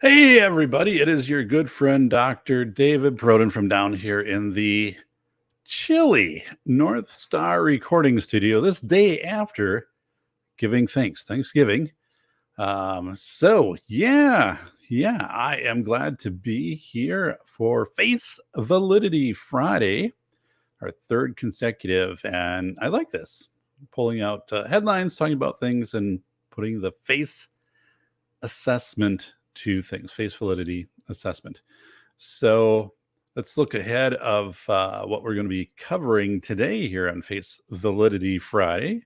Hey, everybody. It is your good friend, Dr. David Proden from down here in the chilly North Star recording studio this day after giving thanks, Thanksgiving. I am glad to be here for Face Validity Friday, our third consecutive. And I like this, pulling out headlines, talking about things, and putting the face assessment to things, face validity assessment. So let's look ahead of what we're going to be covering today here on Face Validity Friday.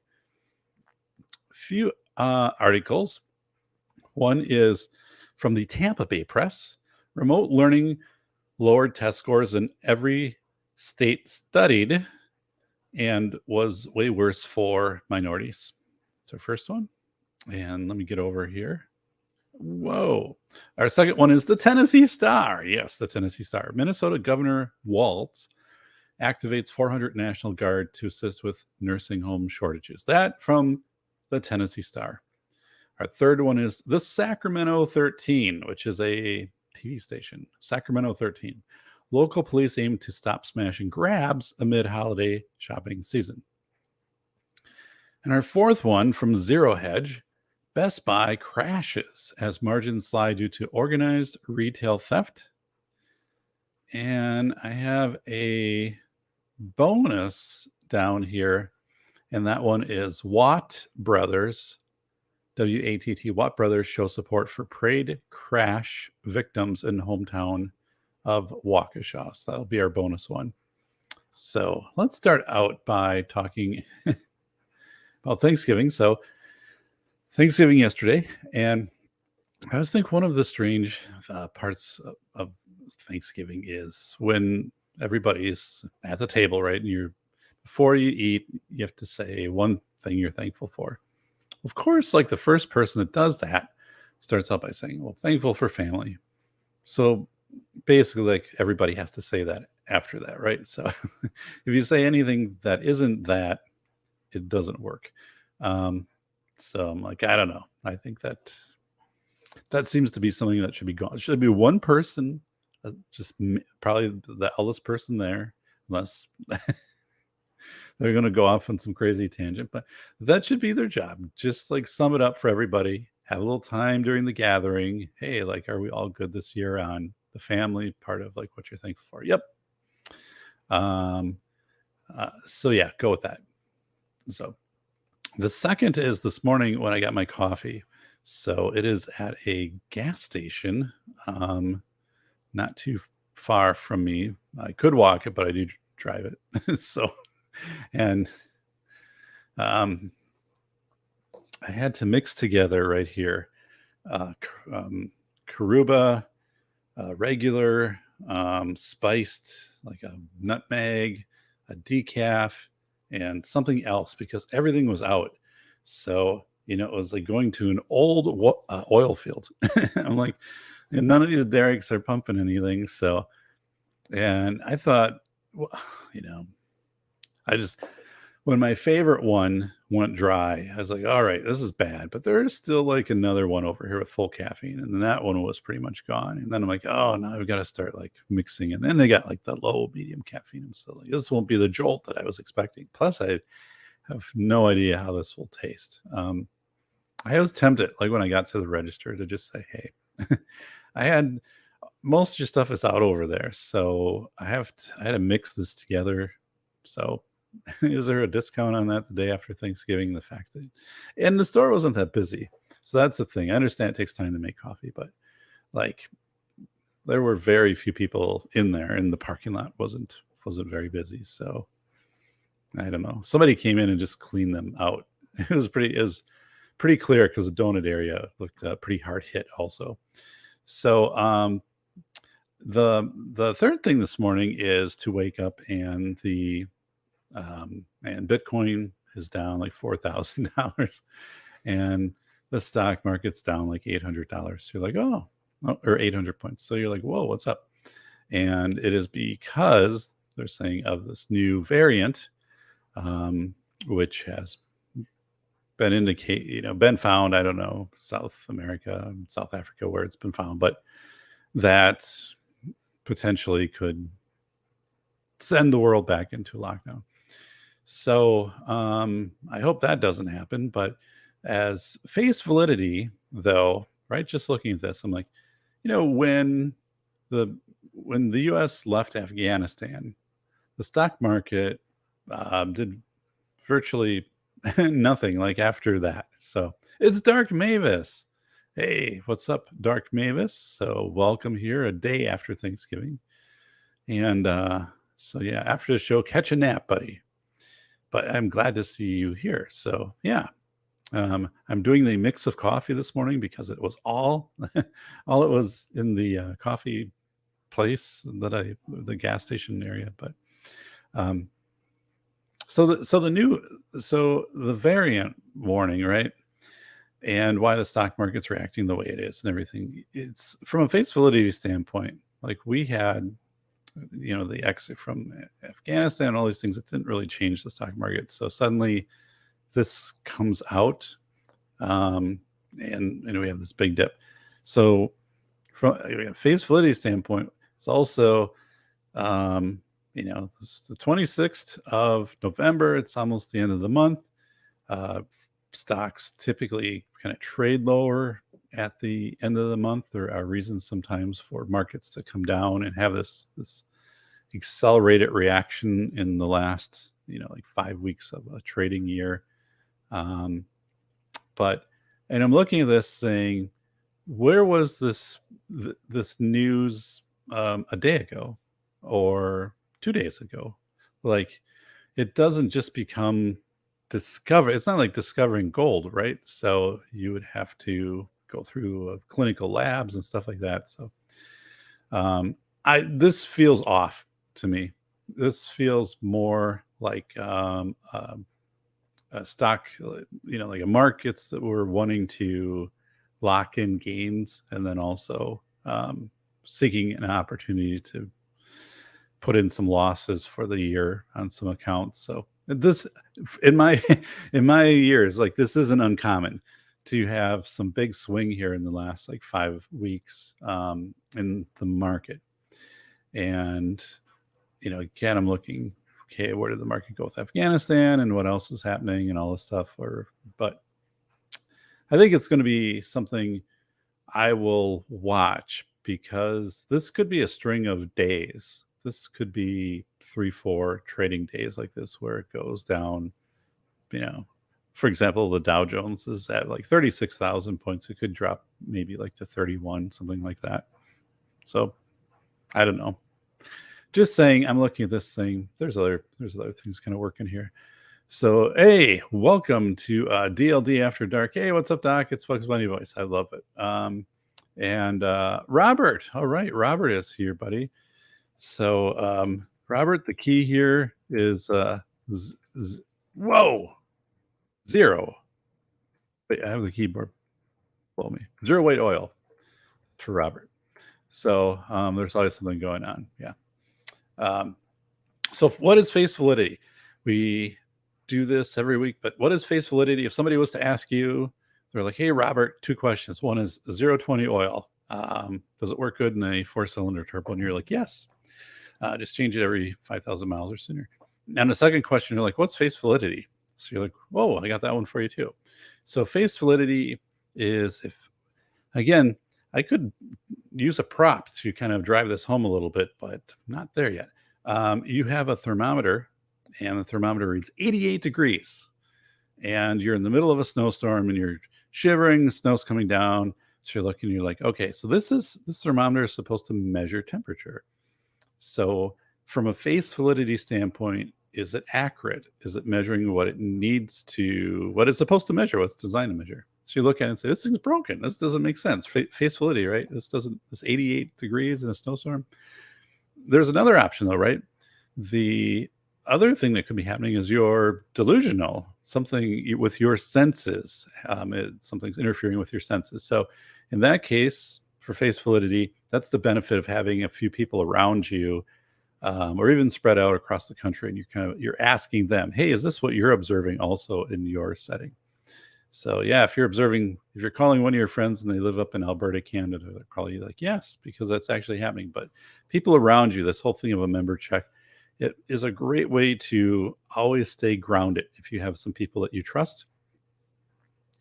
A few articles. One is from the Tampa Bay Press. Remote learning lowered test scores in every state studied and was way worse for minorities. That's our first one. And let me get over here. Whoa. Our second one is the Tennessee Star. Yes, the Tennessee Star. Minnesota Governor Walz activates 400 National Guard to assist with nursing home shortages. That from the Tennessee Star. Our third one is the Sacramento 13, which is a TV station. Sacramento 13. Local police aim to stop smashing grabs amid holiday shopping season. And our fourth one from ZEROHEDGE. Best Buy crashes as margins slide due to organized retail theft. And I have a bonus down here, and that one is Watt Brothers, W-A-T-T, Watt Brothers show support for parade crash victims in hometown of Waukesha. So that'll be our bonus one. So let's start out by talking about Thanksgiving. So Thanksgiving yesterday, and I was thinking one of the strange parts of Thanksgiving is when everybody's at the table, right? And before you eat, you have to say one thing you're thankful for. Of course, like the first person that does that starts out by saying, well, thankful for family. So basically, like everybody has to say that after that, right? So if you say anything that isn't that, it doesn't work. So I'm like, I don't know. I think that seems to be something that should be gone. It should be one person, probably the eldest person there, unless they're going to go off on some crazy tangent. But that should be their job. Just like sum it up for everybody. Have a little time during the gathering. Hey, like, are we all good this year on the family part of like what you're thankful for? Yep. So yeah, go with that. So the second is this morning when I got my coffee. So it is at a gas station, not too far from me. I could walk it, but I do drive it. So, and I had to mix together right here Karuba, regular, spiced, like a nutmeg, a decaf, and something else because everything was out. So, it was like going to an old oil field. I'm like, and none of these derricks are pumping anything. So, and I thought, well, when my favorite one went dry, I was like, all right, this is bad, but there's still like another one over here with full caffeine. And then that one was pretty much gone. And then I'm like, oh, now I've got to start like mixing. And then they got like the low, medium caffeine. So like, this won't be the jolt that I was expecting. Plus, I have no idea how this will taste. I was tempted, like when I got to the register, to just say, hey, I had most of your stuff is out over there. So I had to mix this together. So is there a discount on that the day after Thanksgiving? The fact that, and the store wasn't that busy. So that's the thing. I understand it takes time to make coffee, but like there were very few people in there and the parking lot wasn't very busy. So I don't know. Somebody came in and just cleaned them out. It was pretty clear because the donut area looked pretty hard hit also. So the third thing this morning is to wake up and and Bitcoin is down like $4,000 and the stock market's down like $800. You're like, oh, or 800 points. So you're like, whoa, what's up? And it is because they're saying of this new variant, which has been been found, I don't know, South America, South Africa, where it's been found, but that potentially could send the world back into lockdown. So I hope that doesn't happen. But as face validity, though, right? Just looking at this, I'm like, when the U.S. left Afghanistan, the stock market did virtually nothing like after that. So it's Dark Mavis. Hey, what's up, Dark Mavis? So welcome here a day after Thanksgiving. And so yeah, after the show, catch a nap, buddy. But I'm glad to see you here. So yeah, I'm doing the mix of coffee this morning because it was all all it was in the coffee place that the gas station area. But so the variant warning, right? And why the stock market's reacting the way it is and everything. It's from a face validity standpoint, like we had, the exit from Afghanistan, all these things that didn't really change the stock market. So suddenly this comes out, and we have this big dip. So from a face validity standpoint, it's also, it's the 26th of November. It's almost the end of the month. Stocks typically kind of trade lower at the end of the month. There are reasons sometimes for markets to come down and have this accelerated reaction in the last, like 5 weeks of a trading year. And I'm looking at this saying, where was this news a day ago or 2 days ago? Like, it doesn't just become it's not like discovering gold, right? So you would have to go through clinical labs and stuff like that. So this feels off to me. This feels more like a stock, like a markets that were wanting to lock in gains and then also seeking an opportunity to put in some losses for the year on some accounts. So this, in my years, like, this isn't uncommon to have some big swing here in the last like 5 weeks in the market. And again, I'm looking, okay, where did the market go with Afghanistan and what else is happening and all this stuff? But I think it's going to be something I will watch, because this could be a string of days. This could be 3-4 trading days like this where it goes down. For example, the Dow Jones is at like 36,000 points. It could drop maybe like to 31, something like that. So I don't know. Just saying, I'm looking at this thing. There's other things kind of working here. So, hey, welcome to DLD After Dark. Hey, what's up, Doc? It's Bugs Bunny Voice. I love it. And Robert. All right, Robert is here, buddy. So, Robert, the key here is zero. Wait, I have the keyboard below me. Zero weight oil for Robert. So there's always something going on. Yeah. So what is face validity? We do this every week, but what is face validity? If somebody was to ask you, they're like, hey, Robert, 2 questions. One is 020 oil. Does it work good in a 4-cylinder turbo? And you're like, yes. Just change it every 5,000 miles or sooner. And the second question, you're like, what's face validity? So you're like, whoa, I got that one for you too. So face validity is, again, I could use a prop to kind of drive this home a little bit, but not there yet. You have a thermometer, and the thermometer reads 88 degrees. And you're in the middle of a snowstorm and you're shivering, the snow's coming down. So you're looking, you're like, okay, so this thermometer is supposed to measure temperature. So from a face validity standpoint, is it accurate? Is it measuring what it's supposed to measure, what's designed to measure? So you look at it and say, this thing's broken. This doesn't make sense. Face validity, right? This 88 degrees in a snowstorm. There's another option though, right? The other thing that could be happening is you're delusional, something with your senses. Something's interfering with your senses. So in that case, for face validity, that's the benefit of having a few people around you, or even spread out across the country, and you're asking them, hey, is this what you're observing also in your setting? So yeah, if you're calling one of your friends and they live up in Alberta, Canada, they're probably like, yes, because that's actually happening. But people around you, this whole thing of a member check, it is a great way to always stay grounded. If you have some people that you trust,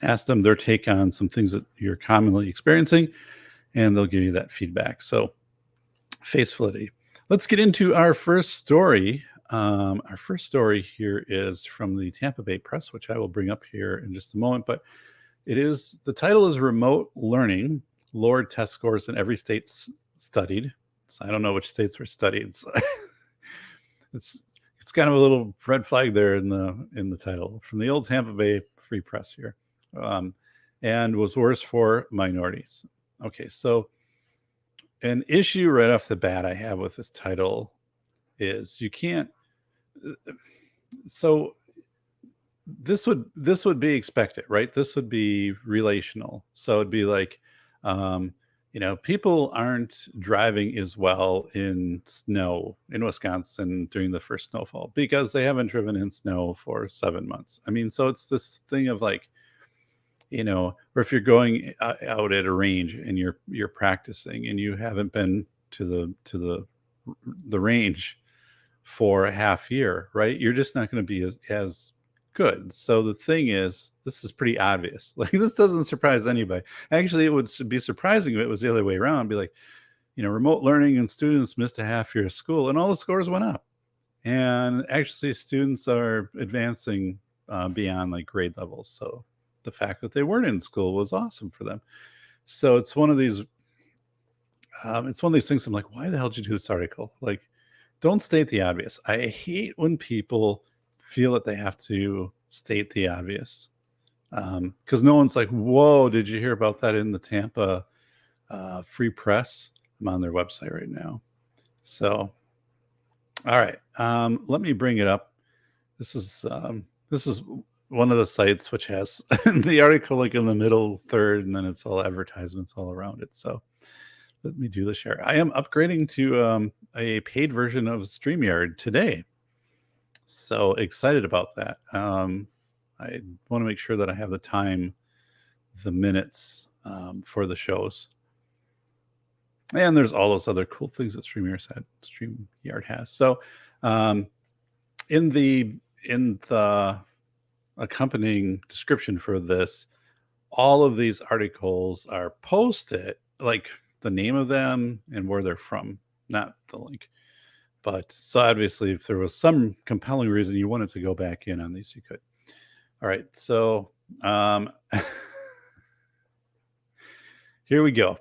ask them their take on some things that you're commonly experiencing, and they'll give you that feedback. So face validity. Let's get into our first story. Our first story here is from the Tampa Bay Press, which I will bring up here in just a moment. But the title is Remote Learning Lowered Test Scores in Every State Studied. So I don't know which states were studied. So it's kind of a little red flag there in the title from the old Tampa Bay Free Press here, and was worse for minorities. Okay, so an issue right off the bat I have with this title is you can't. So this would be expected, right? This would be relational. So it'd be like, people aren't driving as well in snow in Wisconsin during the first snowfall because they haven't driven in snow for 7 months. I mean, so it's this thing of like, or if you're going out at a range and you're practicing and you haven't been to the range for a half year, right? You're just not going to be as good. So the thing is, this is pretty obvious. Like, this doesn't surprise anybody. Actually, it would be surprising if it was the other way around. Be like, remote learning and students missed a half year of school and all the scores went up. And actually, students are advancing beyond like grade levels. So the fact that they weren't in school was awesome for them. So it's one of these things. I'm like, why the hell did you do this article? Like, don't state the obvious. I hate when people feel that they have to state the obvious, because no one's like, whoa, did you hear about that in the Tampa Free Press? I'm on their website right now. So, all right, let me bring it up. This is one of the sites which has the article like in the middle third, and then it's all advertisements all around it. So let me do the share. I am upgrading to a paid version of StreamYard today. So excited about that. I want to make sure that I have the minutes for the shows. And there's all those other cool things that StreamYard has. So in the accompanying description for this, all of these articles are posted, like the name of them and where they're from, not the link. But so obviously, if there was some compelling reason you wanted to go back in on these, you could. All right, so here we go.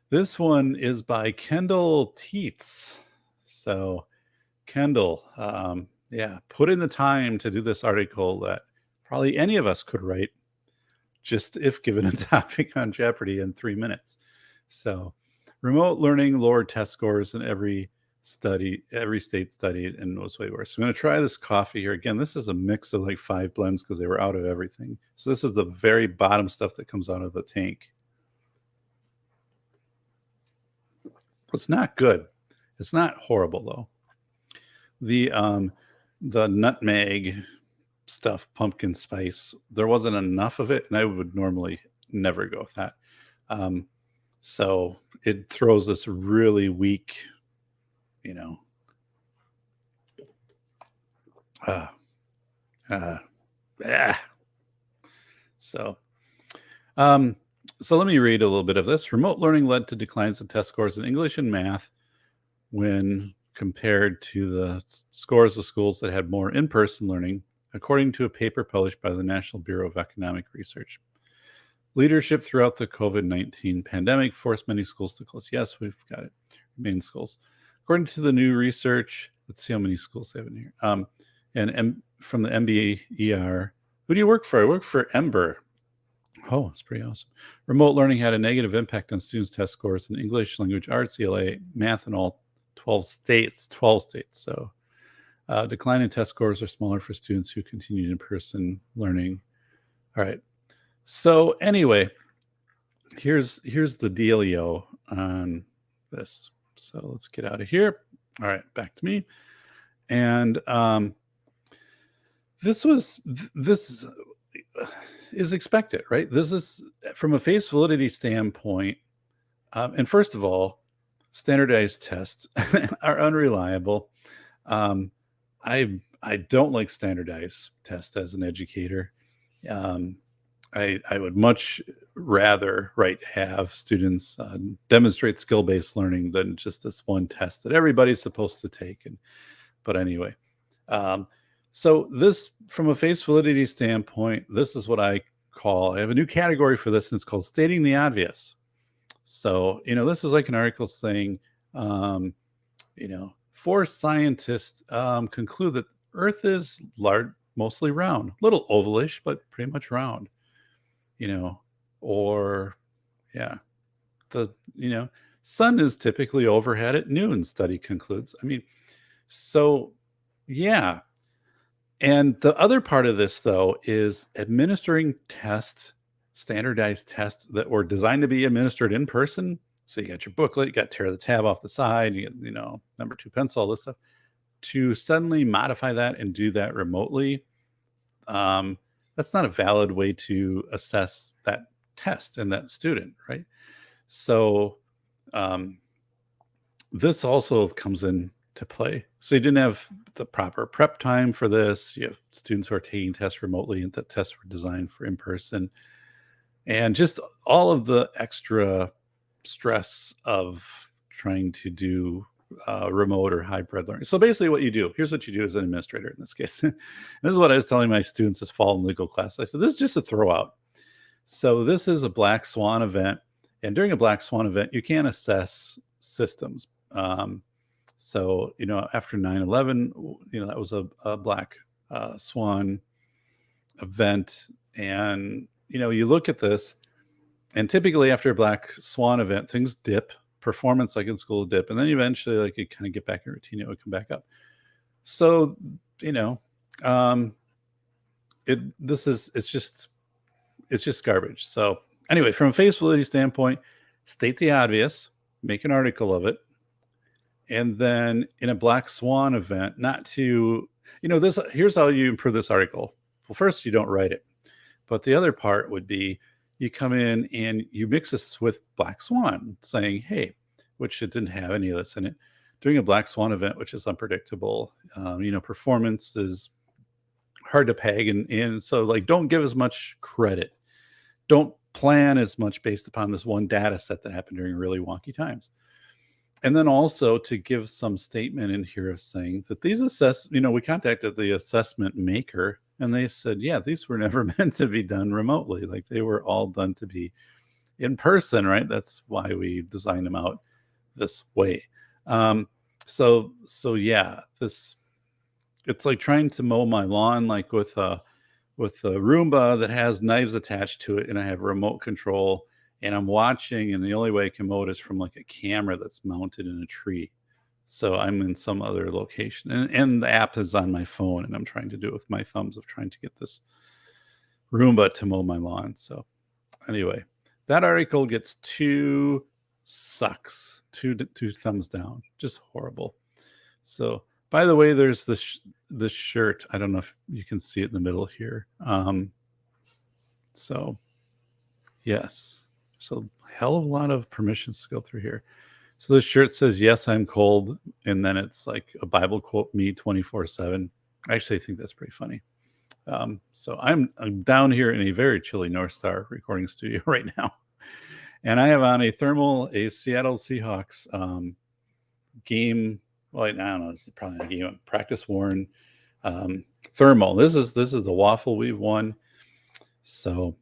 This one is by Kendall Teets. So Kendall, put in the time to do this article that probably any of us could write, just if given a topic on Jeopardy in 3 minutes. So remote learning lowered test scores in every state studied, and was way worse. I'm going to try this coffee here. Again, this is a mix of like 5 blends because they were out of everything. So this is the very bottom stuff that comes out of the tank. It's not good. It's not horrible though. The nutmeg stuff, pumpkin spice, there wasn't enough of it, and I would normally never go with that. So it throws this really weak, So let me read a little bit of this. Remote learning led to declines in test scores in English and math when compared to the scores of schools that had more in-person learning, according to a paper published by the National Bureau of Economic Research. Leadership throughout the COVID-19 pandemic forced many schools to close. Yes, we've got it. Main schools. According to the new research, let's see how many schools they have in here. And from the MBER, who do you work for? I work for Ember. Oh, that's pretty awesome. Remote learning had a negative impact on students' test scores in English, language arts, ELA, math, in all 12 states. 12 states. So decline in test scores are smaller for students who continued in-person learning. All right. So anyway, here's the dealio on this. So let's get out of here. All right, back to me. And this is expected, right? This is from a face validity standpoint. And first of all, standardized tests are unreliable. I don't like standardized tests as an educator. I would much rather, right, have students demonstrate skill-based learning than just this one test that everybody's supposed to take. But anyway, so this, from a face validity standpoint, this is what I have a new category for this, and it's called stating the obvious. So, this is like an article saying, four scientists conclude that Earth is mostly round, little ovalish, but pretty much round, or yeah, the, sun is typically overhead at noon, study concludes. I mean, so yeah. And the other part of this, though, is administering standardized tests that were designed to be administered in person. So you got your booklet, you got tear the tab off the side, you get, number 2 pencil, all this stuff. To suddenly modify that and do that remotely, that's not a valid way to assess that test and that student, right? So this also comes in to play. So you didn't have the proper prep time for this. You have students who are taking tests remotely, and the tests were designed for in-person. And just all of the extra stress of trying to do remote or hybrid learning. So basically what you do, here's what you do as an administrator in this case. This is what I was telling my students this fall in legal class. I said, this is just a throwout. So this is a black swan event. And during a black swan event, you can't assess systems. So, after 9/11, that was a black swan event. And, you look at this, and typically after a black swan event, things dip, performance like in school dip, and then eventually like you kind of get back in routine, it would come back up. So, it's just garbage. So anyway, from a face validity standpoint, state the obvious, make an article of it. And then in a black swan event, not to, here's how you improve this article. Well, first, you don't write it. But the other part would be you come in and you mix this with black swan, saying, hey, which it didn't have any of this in it. During a black swan event, which is unpredictable, performance is hard to peg. And so, like, don't give as much credit. Don't plan as much based upon this one data set that happened during really wonky times. And then also to give some statement in here of saying that these we contacted the assessment maker and they said, yeah, these were never meant to be done remotely. Like they were all done to be in person, right? That's why we designed them out this way. So yeah, it's like trying to mow my lawn, like with a Roomba that has knives attached to it and I have remote control. And I'm watching, and the only way I can mow it is from like a camera that's mounted in a tree. So I'm in some other location, and the app is on my phone, and I'm trying to do it with my thumbs of trying to get this Roomba to mow my lawn. So anyway, that article gets 2 sucks, two thumbs down, just horrible. So by the way, there's this shirt. I don't know if you can see it in the middle here. So yes. So hell of a lot of permissions to go through here. So this shirt says, yes, I'm cold. And then it's like a Bible quote, me 24/7. I actually think that's pretty funny. So I'm down here in a very chilly North Star recording studio right now. And I have on a Seattle Seahawks game. Well, I don't know. It's probably not a game. Practice worn thermal. This is the waffle we've won. So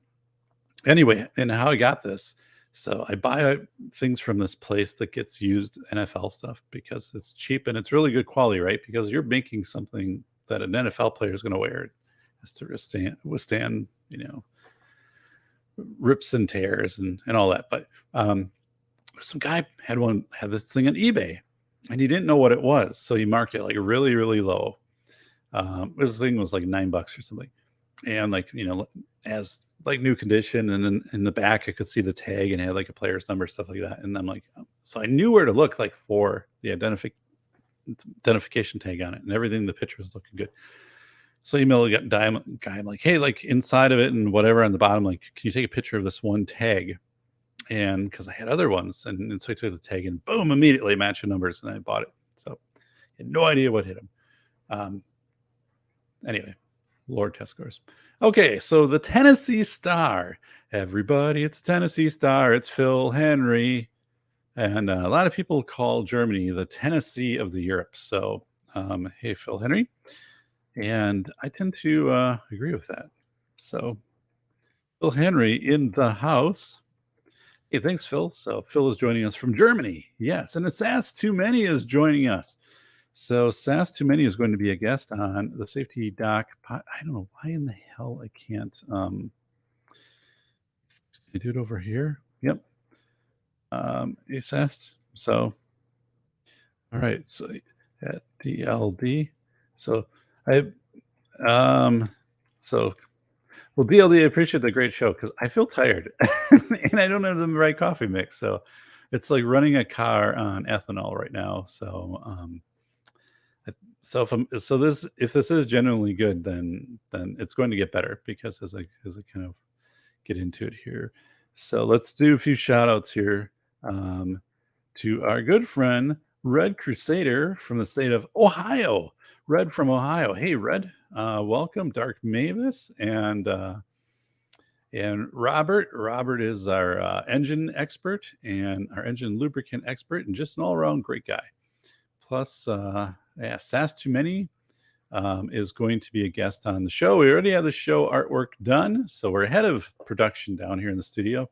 anyway, and how I got this. So I buy things from this place that gets used NFL stuff because it's cheap and it's really good quality, right? Because you're making something that an NFL player is going to wear. It has to withstand, rips and tears and all that. But some guy had this thing on eBay and he didn't know what it was. So he marked it like really, really low. This thing was like $9 or something. And like, as like new condition, and then in the back I could see the tag and it had like a player's number, stuff like that. And I'm like, so I knew where to look like for the identification tag on it and everything. The picture was looking good. So email the guy, I'm like, hey, like inside of it and whatever on the bottom, like, can you take a picture of this one tag? And because I had other ones, and so I took the tag and boom, immediately matching numbers, and I bought it. So I had no idea what hit him. Anyway, Lord test scores. Okay, so the Tennessee Star. Everybody, it's Tennessee Star. It's Phil Henry. And a lot of people call Germany the Tennessee of the Europe. So, hey, Phil Henry. And I tend to agree with that. So, Phil Henry in the house. Hey, thanks, Phil. So, Phil is joining us from Germany. Yes. And SAS Too Many is joining us. So, SAS Too Many is going to be a guest on the Safety Doc. I don't know why in the hell I can't. I do it over here. Yep. SAS. So, all right. So, at DLD. So, I, so, well, DLD, I appreciate the great show because I feel tired and I don't have the right coffee mix. So, it's like running a car on ethanol right now. So, so if this is genuinely good, then it's going to get better because as I kind of get into it here. So let's do a few shout outs here to our good friend Red Crusader from the state of Ohio. Red from Ohio. Hey, Red, welcome. Dark Mavis and Robert. Robert is our engine expert and our engine lubricant expert and just an all around great guy. Plus, SAS Too Many is going to be a guest on the show. We already have the show artwork done, so we're ahead of production down here in the studio.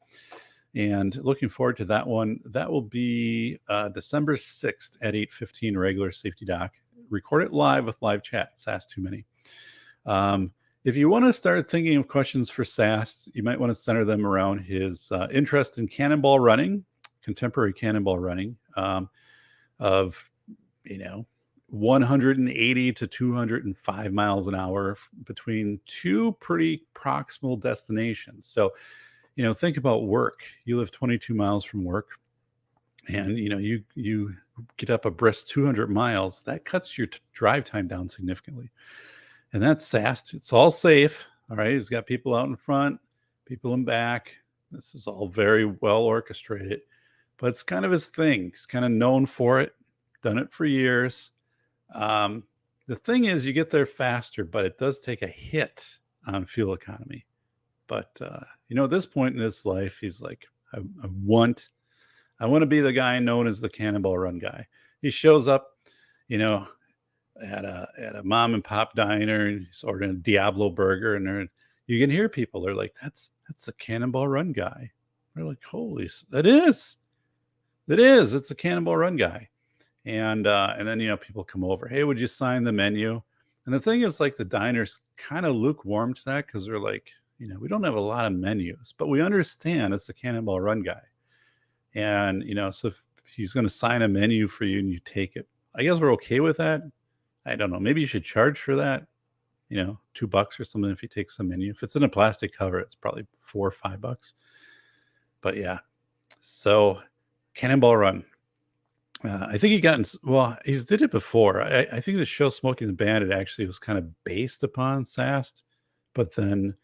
And looking forward to that one. That will be December 6th at 8:15 regular Safety Doc. Record it live with live chat, SAS Too Many. If you want to start thinking of questions for SAS, you might want to center them around his interest in cannonball running, contemporary cannonball running, of 180 to 205 miles an hour between two pretty proximal destinations. So, think about work. You live 22 miles from work and, you get up a brisk 200 miles. That cuts your drive time down significantly. And that's SAS. It's all safe. All right. He's got people out in front, people in back. This is all very well orchestrated, but it's kind of his thing. He's kind of known for it, done it for years. The thing is, you get there faster, but it does take a hit on fuel economy. But at this point in his life, he's like, I want to be the guy known as the Cannonball Run guy. He shows up, at a mom and pop diner, and he's ordering a Diablo burger, and you can hear people. They're like, "That's the Cannonball Run guy." They're like, "Holy, that is! It's a Cannonball Run guy." And then people come over. Hey, would you sign the menu? And the thing is, like, the diner's kind of lukewarm to that because they're like, we don't have a lot of menus, but we understand it's the Cannonball Run guy. And so if he's going to sign a menu for you and you take it, I guess we're okay with that. I don't know. Maybe you should charge for that. $2 or something if he takes the menu. If it's in a plastic cover, it's probably $4 or $5. But yeah, so Cannonball Run. I think he's did it before. I think the show Smoking the Bandit actually was kind of based upon SAST, but then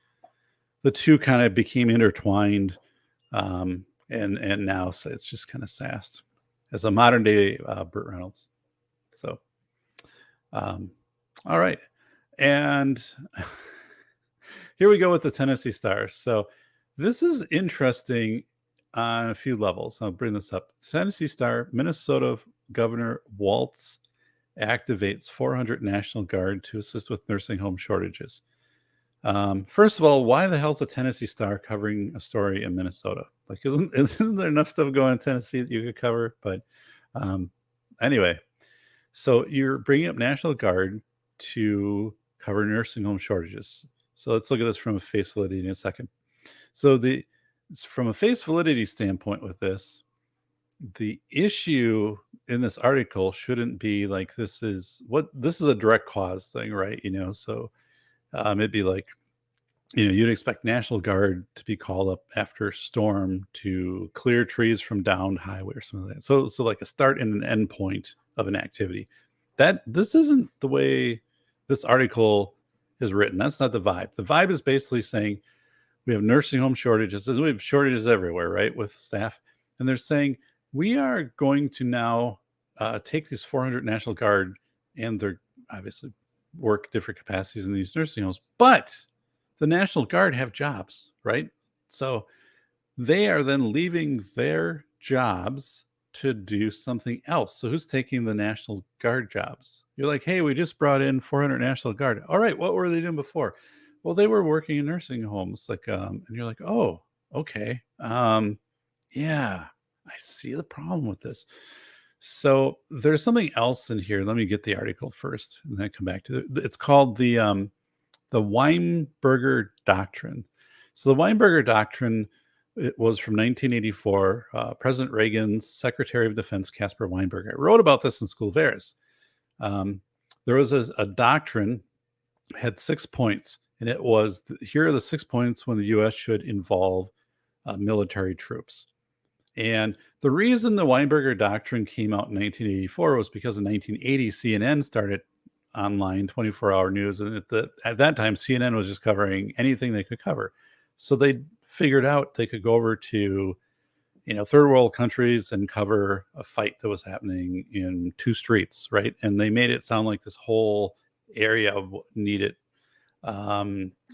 the two kind of became intertwined. And now so it's just kind of SAST as a modern day Burt Reynolds. So, all right. And here we go with the Tennessee Star. So this is interesting on a few levels. I'll bring this up. Tennessee Star, Minnesota Governor Walz activates 400 National Guard to assist with nursing home shortages. First of all, why the hell's the Tennessee Star covering a story in Minnesota? Like, isn't there enough stuff going in Tennessee that you could cover? But anyway, so you're bringing up National Guard to cover nursing home shortages. So let's look at this from a face validity in a second. So from a face validity standpoint with this, the issue in this article shouldn't be like this is a direct cause thing, right? So it'd be like, you'd expect National Guard to be called up after a storm to clear trees from downed highway or something like that. So like a start and an end point of an activity. This isn't the way this article is written. That's not the vibe. The vibe is basically saying we have nursing home shortages. We have shortages everywhere, right, with staff. And they're saying we are going to now take these 400 National Guard, and they're obviously work different capacities in these nursing homes, but the National Guard have jobs, right? So they are then leaving their jobs to do something else. So who's taking the National Guard jobs? You're like, hey, we just brought in 400 National Guard. All right, what were they doing before? Well, they were working in nursing homes, like, and you're like, oh, okay, yeah, I see the problem with this. So there's something else in here. Let me get the article first, and then come back to it. It's called the Weinberger Doctrine. So the Weinberger Doctrine, it was from 1984. President Reagan's Secretary of Defense, Caspar Weinberger, wrote about this in School of Affairs. There was a doctrine, had 6 points, and it was, here are the 6 points when the U.S. should involve military troops. And the reason the Weinberger Doctrine came out in 1984 was because in 1980, CNN started online 24-hour news. And at that time, CNN was just covering anything they could cover. So they figured out they could go over to, third world countries and cover a fight that was happening in 2 streets, right? And they made it sound like this whole area needed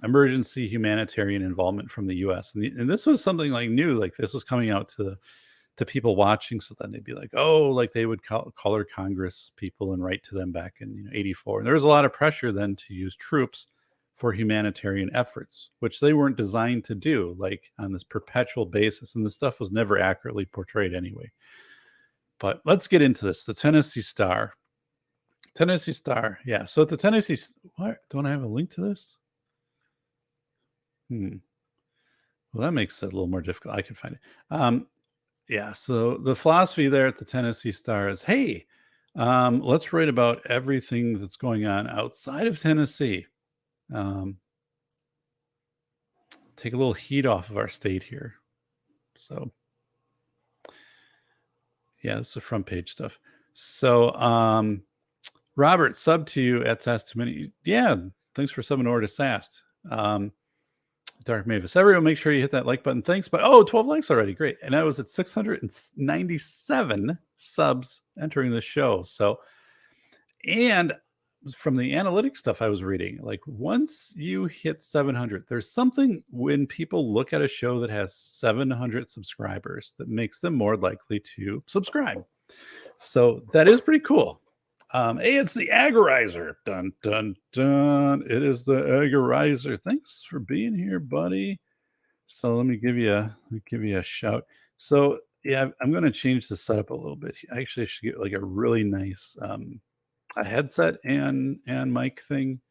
emergency humanitarian involvement from the U.S. And this was something like new, like this was coming out to people watching. So then they'd be like, oh, like they would color Congress people and write to them back in 84. And there was a lot of pressure then to use troops for humanitarian efforts, which they weren't designed to do, like on this perpetual basis. And this stuff was never accurately portrayed anyway. But let's get into this. The Tennessee Star. Tennessee Star. Yeah. So at the Tennessee, what? Don't I have a link to this? Well, that makes it a little more difficult. I can find it. Yeah. So the philosophy there at the Tennessee Star is, hey, let's write about everything that's going on outside of Tennessee. Take a little heat off of our state here. So yeah, this is front page stuff. So, Robert, sub to you at SAS Too Many. Yeah, thanks for subbing over to SAS. Dark Mavis. Everyone, make sure you hit that like button. Thanks. But 12 likes already. Great. And I was at 697 subs entering the show. So, and from the analytics stuff I was reading, like once you hit 700, there's something when people look at a show that has 700 subscribers that makes them more likely to subscribe. So that is pretty cool. Hey, it's the Agorizer. Dun, dun, dun. It is the Agorizer. Thanks for being here, buddy. So let me give you a shout. So yeah, I'm going to change the setup a little bit. I actually should get like a really nice a headset and mic thing,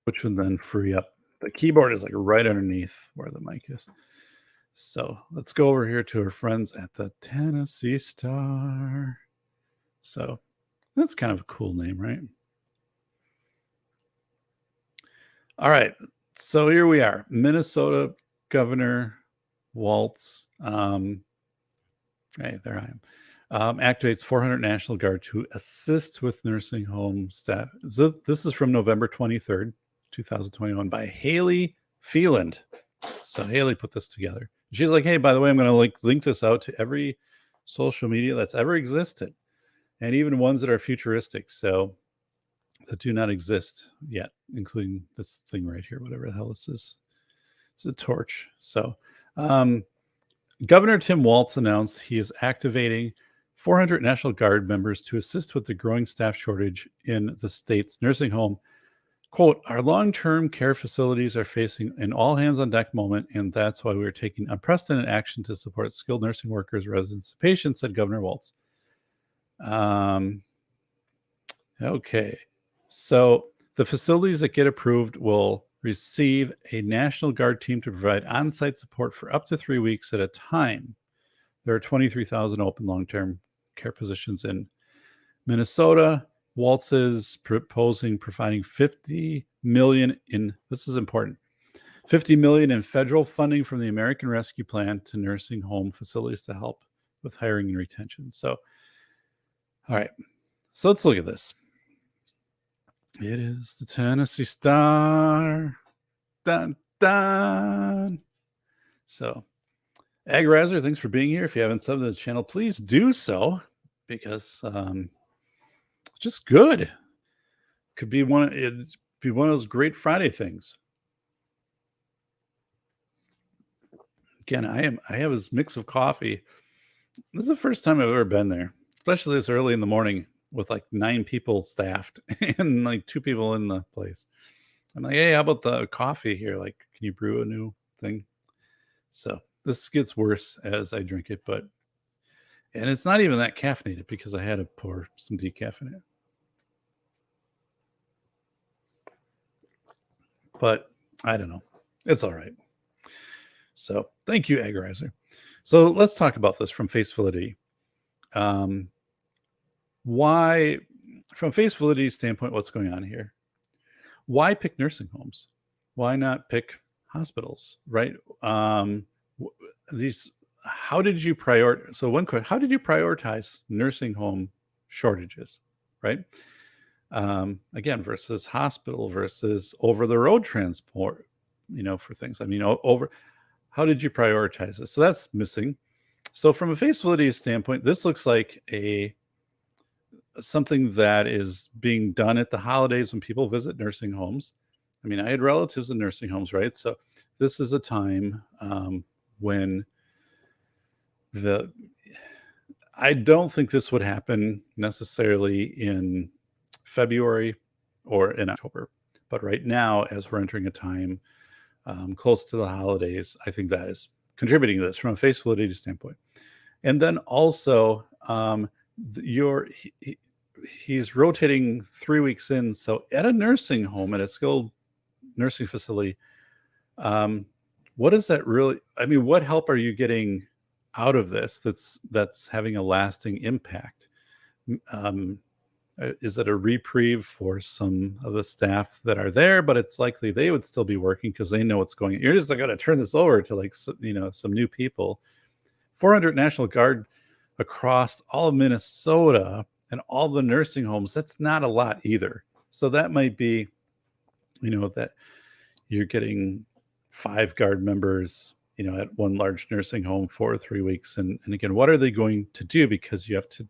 which would then free up. The keyboard is like right underneath where the mic is. So let's go over here to our friends at the Tennessee Star. So that's kind of a cool name, right? All right. So here we are. Minnesota Governor Walz. Hey, there I am. Activates 400 National Guard to assist with nursing home staff. So this is from November 23rd, 2021 by Haley Feeland. So Haley put this together. She's like, hey, by the way, I'm going to link this out to every social media that's ever existed, and even ones that are futuristic, so that do not exist yet, including this thing right here, whatever the hell this is. It's a torch. So Governor Tim Walz announced he is activating 400 National Guard members to assist with the growing staff shortage in the state's nursing home. Quote, our long-term care facilities are facing an all-hands-on-deck moment, and that's why we are taking unprecedented action to support skilled nursing workers, residents, and patients, said Governor Walz. Okay. So the facilities that get approved will receive a National Guard team to provide on-site support for up to 3 weeks at a time. There are 23,000 open long-term care positions in Minnesota. Walz is proposing providing $50 million in, this is important, $50 million in federal funding from the American Rescue Plan to nursing home facilities to help with hiring and retention. So, all right. So let's look at this. It is the Tennessee Star. Dun, dun. So, Agrizer, thanks for being here. If you haven't subbed to the channel, please do so, because just good. Could be one of those great Friday things. Again, I have this mix of coffee. This is the first time I've ever been there, especially this early in the morning with like 9 people staffed and like 2 people in the place. I'm like, hey, how about the coffee here? Like, can you brew a new thing? So this gets worse as I drink it, and it's not even that caffeinated because I had to pour some decaf in it. But I don't know. It's all right. So thank you, Agrizer. So let's talk about this from face validity. Why, from face validity standpoint, what's going on here? Why pick nursing homes? Why not pick hospitals, right? How did you prioritize? So one question, how did you prioritize nursing home shortages, right? Again, versus hospital versus over the road transport, for things. I mean, how did you prioritize this? So that's missing. So from a face validity standpoint, this looks like something that is being done at the holidays when people visit nursing homes. I mean, I had relatives in nursing homes, right? So this is a time when I don't think this would happen necessarily in February or in October, but right now, as we're entering a time close to the holidays, I think that is contributing to this from a face validity standpoint. And then also, he's rotating 3 weeks in. So at a nursing home, at a skilled nursing facility, what is that really? I mean, what help are you getting out of this that's having a lasting impact? Is it a reprieve for some of the staff that are there, but it's likely they would still be working because they know what's going on. You're just going to turn this over to like, some new people. 400 National Guard across all of Minnesota and all the nursing homes. That's not a lot either. So that might be, that you're getting 5 Guard members, at one large nursing home for 3 weeks. And again, what are they going to do? Because you have to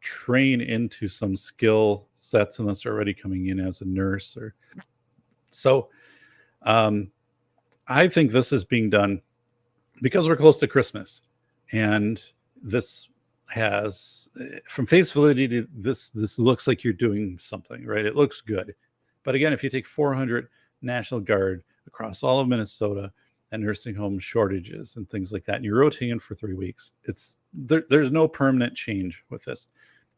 train into some skill sets unless they're already coming in as a nurse. So I think this is being done because we're close to Christmas, and this has, from face validity, this looks like you're doing something, right? It looks good. But again, if you take 400 National Guard across all of Minnesota and nursing home shortages and things like that, and you're rotating in for 3 weeks, there's no permanent change with this.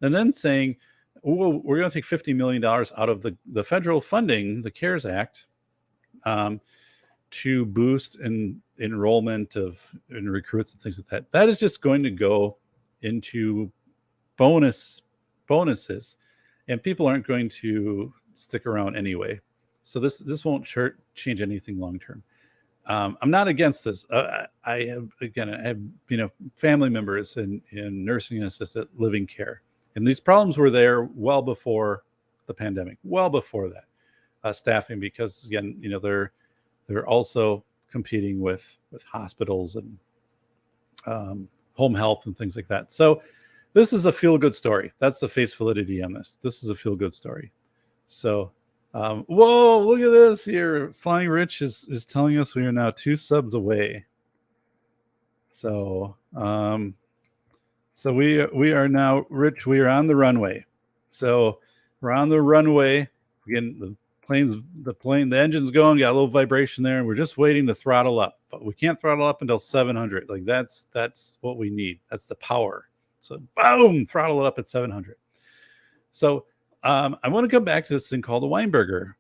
And then saying, well, we're going to take $50 million out of the federal funding, the CARES Act, to boost enrollment in recruits and things like that. That is just going to go into bonuses, and people aren't going to stick around anyway. So this won't change anything long term. I'm not against this. I have family members in nursing and assisted living care, and these problems were there well before the pandemic, well before that, staffing, because again, they're also competing with hospitals and home health and things like that. So this is a feel-good story. That's the face validity on this. This is a feel-good story. So, whoa, look at this here. Flying Rich is telling us we are now 2 subs away. So, so we are now, Rich, we are on the runway. So we're on the runway. Again, the engine's going, got a little vibration there, and we're just waiting to throttle up. But we can't throttle up until 700. Like that's what we need. That's the power. So boom, throttle it up at 700. So I want to come back to this thing called the Weinberger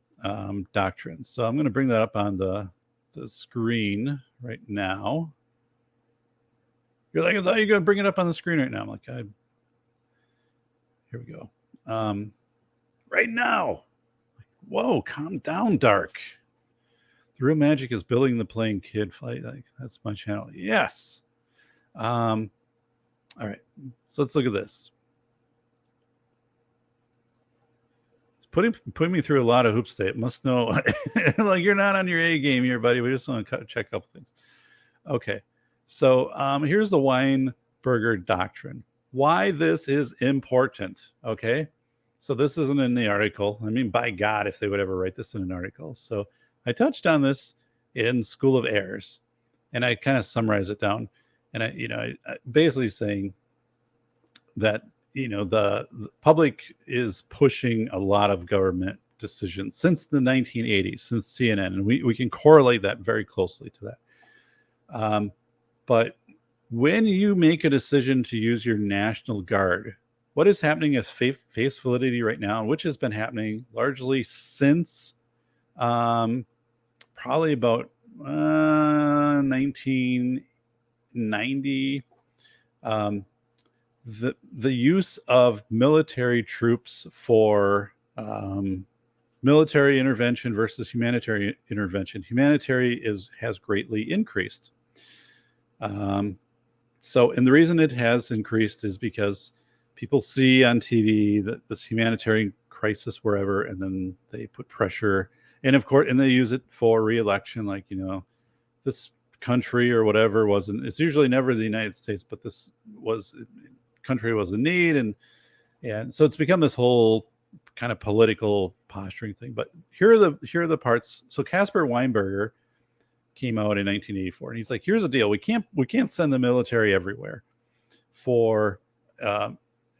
Doctrine. So I'm going to bring that up on the screen right now. You're like, I thought you were going to bring it up on the screen right now. I'm like, here we go. Right now. Whoa, calm down, Dark. The real magic is building the playing kid fight. Like, that's my channel. Yes. All right. So let's look at this. putting me through a lot of hoops today. It must know, like, you're not on your A game here, buddy. We just want to check a couple things. Okay, so here's the Weinberger Doctrine. Why this is important, okay? So this isn't in the article. I mean, by God, if they would ever write this in an article. So I touched on this in School of Heirs, and I kind of summarize it down. And I basically saying that, the public is pushing a lot of government decisions since the 1980s, since CNN, and we can correlate that very closely to that. But when you make a decision to use your National Guard, what is happening at face validity right now, which has been happening largely since probably about 1990, the use of military troops for military intervention versus humanitarian intervention. Humanitarian has greatly increased. So, and the reason it has increased is because people see on TV that this humanitarian crisis wherever, and then they put pressure, and of course, and they use it for re-election. Like, this country or whatever it's usually never the United States, but this country was in need, and so it's become this whole kind of political posturing thing. But here are the parts. So Caspar Weinberger came out in 1984, and he's like, here's the deal: we can't send the military everywhere for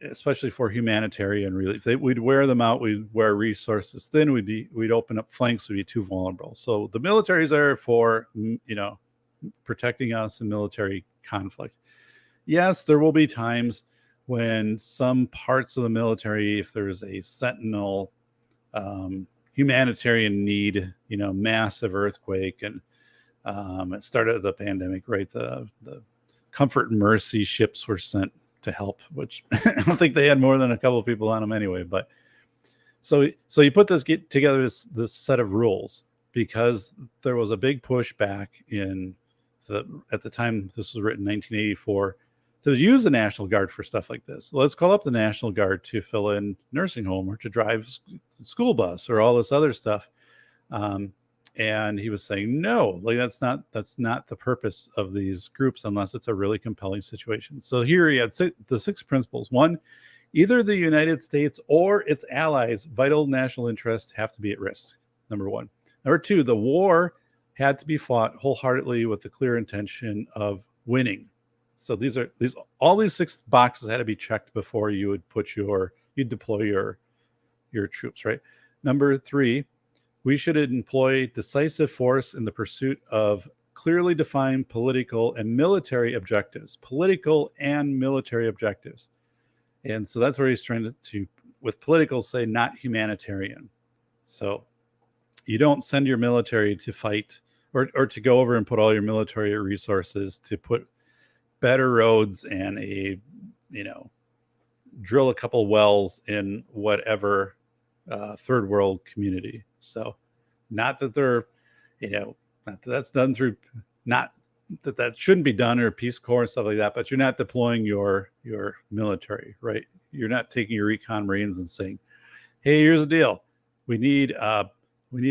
especially for humanitarian relief. We'd wear them out, we'd wear resources thin, we'd open up flanks, we'd be too vulnerable. So the military's there for protecting us in military conflict. Yes, there will be times when some parts of the military, if there's a sentinel humanitarian need, massive earthquake, and it started the pandemic, right? The Comfort and Mercy ships were sent to help, which I don't think they had more than a couple of people on them anyway. But so you put together this set of rules because there was a big pushback at the time this was written, 1984, to use the National Guard for stuff like this. Let's call up the National Guard to fill in nursing home or to drive school bus or all this other stuff. And he was saying, no, like that's not the purpose of these groups unless it's a really compelling situation. So here he had the 6 principles. 1, either the United States or its allies' vital national interests have to be at risk. Number 1. Number 2, the war had to be fought wholeheartedly with the clear intention of winning. So all these 6 boxes had to be checked before you would deploy your troops, right? Number 3, we should employ decisive force in the pursuit of clearly defined political and military objectives. And so that's where he's trying to with political, say not humanitarian. So you don't send your military to fight or to go over and put all your military resources to put better roads and drill a couple wells in whatever third world community. So not that they're, not that that's done through, not that shouldn't be done, or Peace Corps and stuff like that, but you're not deploying your military, right? You're not taking your recon Marines and saying, hey, here's the deal. We need to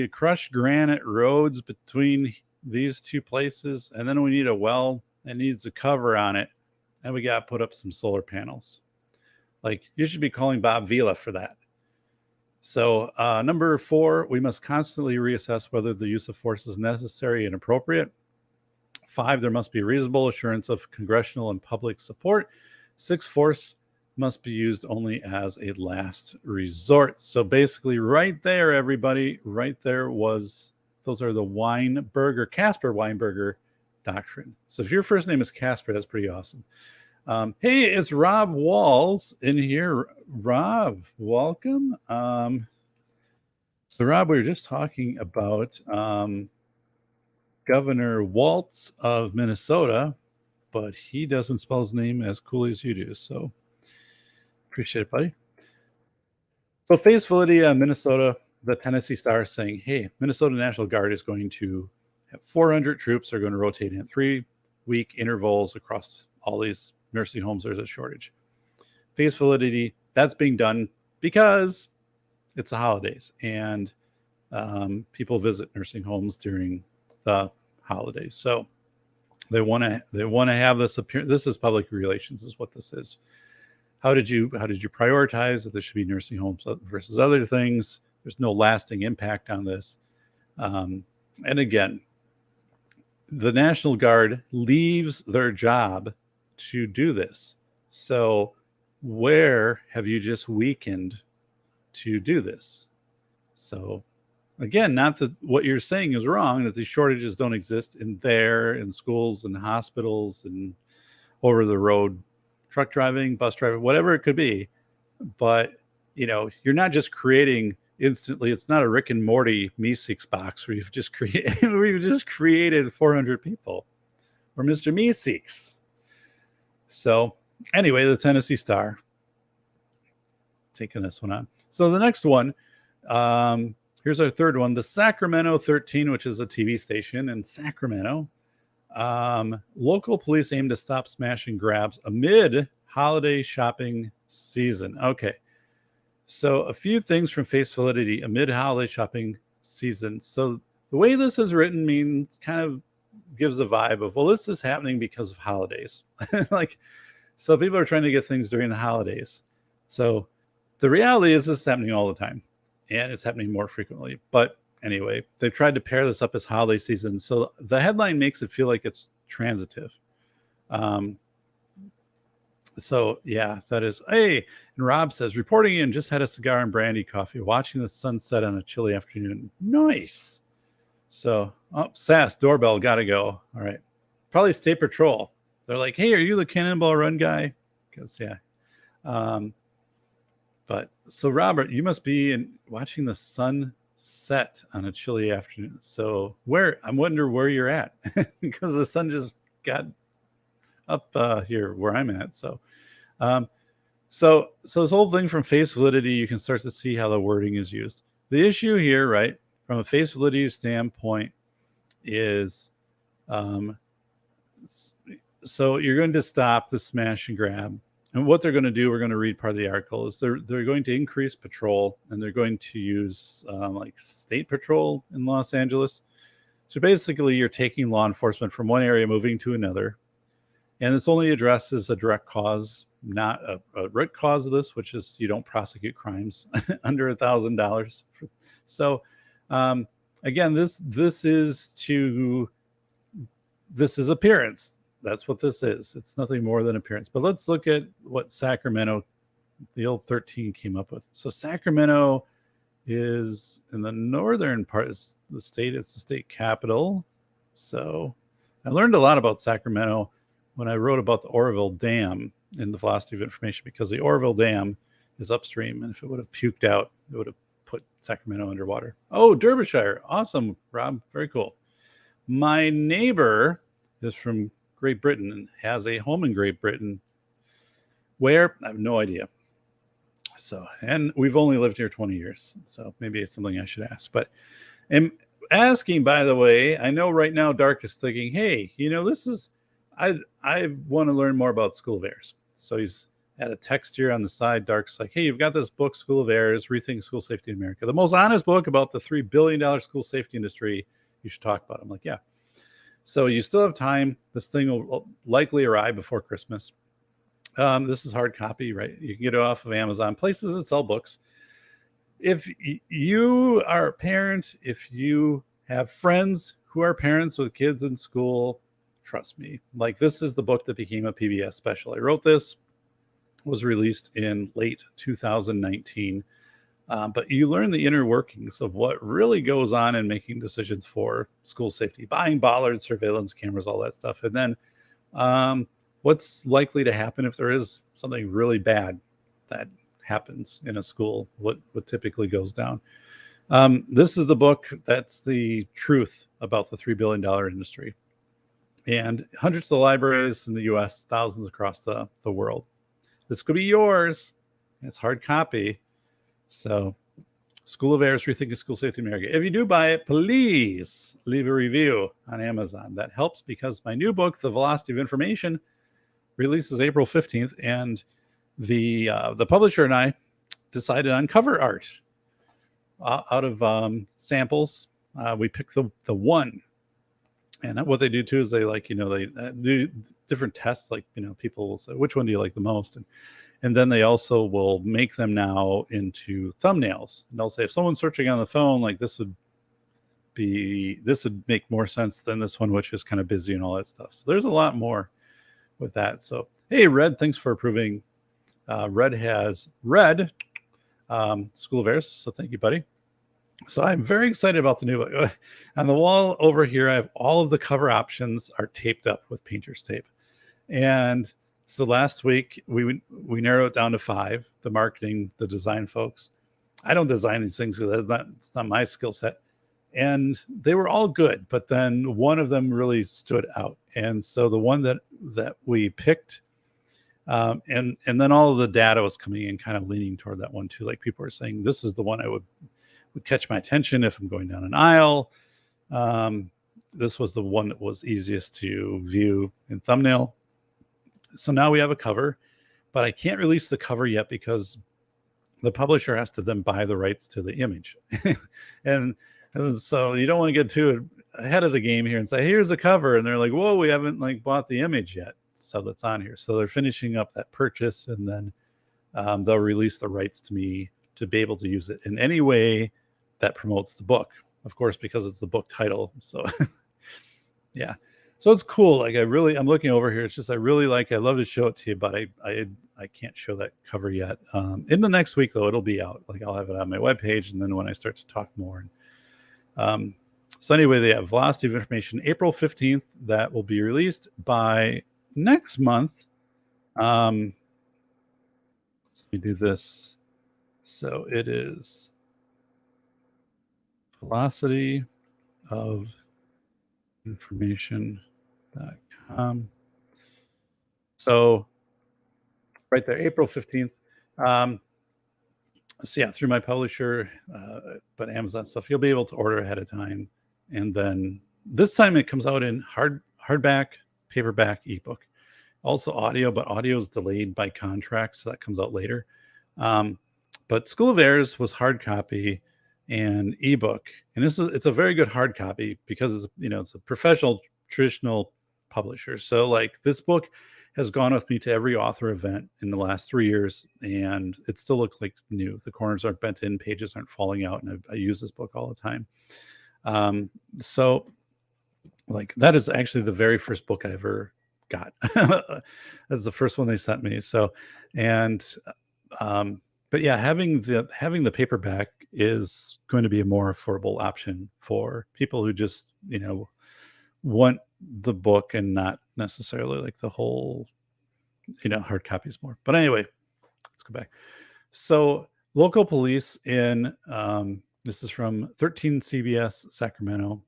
crush granite roads between these 2 places, and then we need a well that needs a cover on it, and we got to put up some solar panels. Like, you should be calling Bob Vila for that. So number 4, we must constantly reassess whether the use of force is necessary and appropriate. 5, there must be reasonable assurance of congressional and public support. 6, force must be used only as a last resort. So basically right there, everybody, right there those are the Caspar Weinberger Doctrine. So if your first name is Caspar, that's pretty awesome. Hey, it's Rob Walz in here. Rob, welcome. So Rob, we were just talking about Governor Walz of Minnesota, but he doesn't spell his name as cool as you do. So appreciate it, buddy. So face validity, Minnesota, the Tennessee Star saying, hey, Minnesota National Guard is going to have 400 troops. They're going to rotate in 3-week intervals across all these nursing homes. There's a shortage. Face validity, that's being done because it's the holidays, and people visit nursing homes during the holidays. So they want to have this appear. This is public relations, is what this is. How did you prioritize that there should be nursing homes versus other things? There's no lasting impact on this. And again, the National Guard leaves their job to do this. So where have you just weakened to do this? So again, not that what you're saying is wrong, that these shortages don't exist in schools and hospitals and over the road truck driving, bus driving, whatever it could be. But, you're not just creating instantly. It's not a Rick and Morty Meeseeks box where you've just created 400 people or Mr. Meeseeks. So anyway, the Tennessee Star taking this one on. So the next one, here's our third one, the Sacramento 13, which is a TV station in Sacramento. Local police aim to stop smash and grabs amid holiday shopping season. Okay. So a few things from Face Validity amid holiday shopping season. So the way this is written kind of gives a vibe of, well, this is happening because of holidays. So people are trying to get things during the holidays. So the reality is this is happening all the time, and it's happening more frequently. But anyway, they've tried to pair this up as holiday season. So the headline makes it feel like it's transitive. So yeah, that is. Hey, and Rob says, reporting in, just had a cigar and brandy coffee, watching the sunset on a chilly afternoon. Nice. So, Sass, doorbell, gotta go. All right. Probably State Patrol. They're like, hey, are you the Cannonball Run guy? Because, yeah. But so Robert, you must be watching the sun set on a chilly afternoon. So I wonder where you're at, because the sun just got up here where I'm at. So this whole thing from Face Validity, you can start to see how the wording is used. The issue here, right, from a Face Validity standpoint is, so you're going to stop the smash and grab. And what they're going to do, we're going to read part of the article, is they're going to increase patrol, and they're going to use like State Patrol in Los Angeles. So basically, you're taking law enforcement from one area, moving to another. And this only addresses a direct cause, not a root cause of this, which is you don't prosecute crimes under $1,000. So again, this is appearance. That's what this is. It's nothing more than appearance. But let's look at what Sacramento, the old 13, came up with. So Sacramento is in the northern part of the state. It's the state capital. So I learned a lot about Sacramento when I wrote about the Oroville Dam in the Velocity of Information, because the Oroville Dam is upstream, and if it would have puked out, it would have put Sacramento underwater. Oh, Derbyshire. Awesome, Rob. Very cool. My neighbor is from Great Britain and has a home in Great Britain. Where? I have no idea. So, and we've only lived here 20 years, so maybe it's something I should ask. But I'm asking, by the way, I know right now Dark is thinking, hey, this is, I want to learn more about School of Airs. So he's had a text here on the side. Dark's like, hey, you've got this book, School of Airs, Rethink School Safety in America, the most honest book about the $3 billion school safety industry. You should talk about it. I'm like, yeah. So you still have time. This thing will likely arrive before Christmas. This is hard copy, right? You can get it off of Amazon, places that sell books. If you are a parent, if you have friends who are parents with kids in school, trust me, like, this is the book that became a PBS special. I wrote this, was released in late 2019. But you learn the inner workings of what really goes on in making decisions for school safety, buying bollards, surveillance cameras, all that stuff. And then what's likely to happen if there is something really bad that happens in a school, what typically goes down. This is the book that's the truth about the $3 billion industry. And hundreds of libraries in the U.S., thousands across the world. This could be yours. It's hard copy. So, School of Airs, Rethinking School Safety in America. If you do buy it, please leave a review on Amazon. That helps, because my new book, The Velocity of Information, releases April 15th, and the publisher and I decided on cover art. out of samples. We pick the one. And what they do too is they they do different tests. Like, people will say, which one do you like the most? And then they also will make them now into thumbnails. And they'll say, if someone's searching on the phone, like this would make more sense than this one, which is kind of busy and all that stuff. So there's a lot more with that. So, hey, Red, thanks for approving. Red has read School of Airs. So thank you, buddy. So I'm very excited about the new book. On the wall over here, I have all of the cover options are taped up with painter's tape. And so last week we narrowed it down to 5, the marketing, the design folks. I don't design these things because it's not my skill set. And they were all good, but then one of them really stood out. And so the one that we picked, and then all of the data was coming in kind of leaning toward that one too. Like, people are saying, this is the one I would catch my attention if I'm going down an aisle. This was the one that was easiest to view in thumbnail. So now we have a cover, but I can't release the cover yet because the publisher has to then buy the rights to the image. And so you don't want to get too ahead of the game here and say, here's the cover. And they're like, whoa, we haven't bought the image yet. So that's on here. So they're finishing up that purchase, and then they'll release the rights to me to be able to use it in any way that promotes the book, of course, because it's the book title. So yeah, so it's cool. Like, I'm looking over here. It's just, I love to show it to you, but I can't show that cover yet. In the next week though, it'll be out. Like, I'll have it on my webpage, and then when I start to talk more. So anyway, they have Velocity of Information, April 15th. That will be released by next month. Let me do this. So it is Velocity of Information.com. So right there, April 15th. So yeah, through my publisher, but Amazon stuff, you'll be able to order ahead of time. And then this time it comes out in hardback, paperback, ebook, also audio, but audio is delayed by contract, so that comes out later. But School of Airs was hard copy and ebook, and it's a very good hard copy because it's a professional, traditional publisher. So like, this book has gone with me to every author event in the last 3 years, and it still looks like new. The corners aren't bent in, pages aren't falling out, and I use this book all the time. So like, that is actually the very first book I ever got. That's the first one they sent me. So, and but yeah, having the paperback is going to be a more affordable option for people who just want the book and not necessarily like the whole hard copies more. But anyway, let's go back. So local police in this is from 13 CBS Sacramento.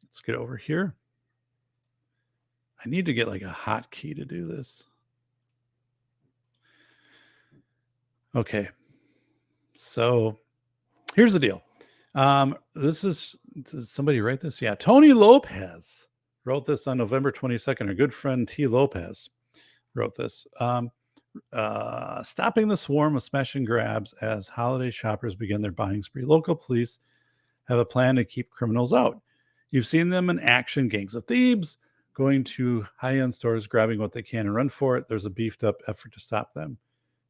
Let's get over here. I need to get like a hotkey to do this. Okay, so here's the deal. Does somebody write this? Yeah, Tony Lopez wrote this on November 22nd. Our good friend T. Lopez wrote this. Stopping the swarm of smash and grabs as holiday shoppers begin their buying spree. Local police have a plan to keep criminals out. You've seen them in action, gangs of thieves going to high-end stores, grabbing what they can and run for it. There's a beefed up effort to stop them.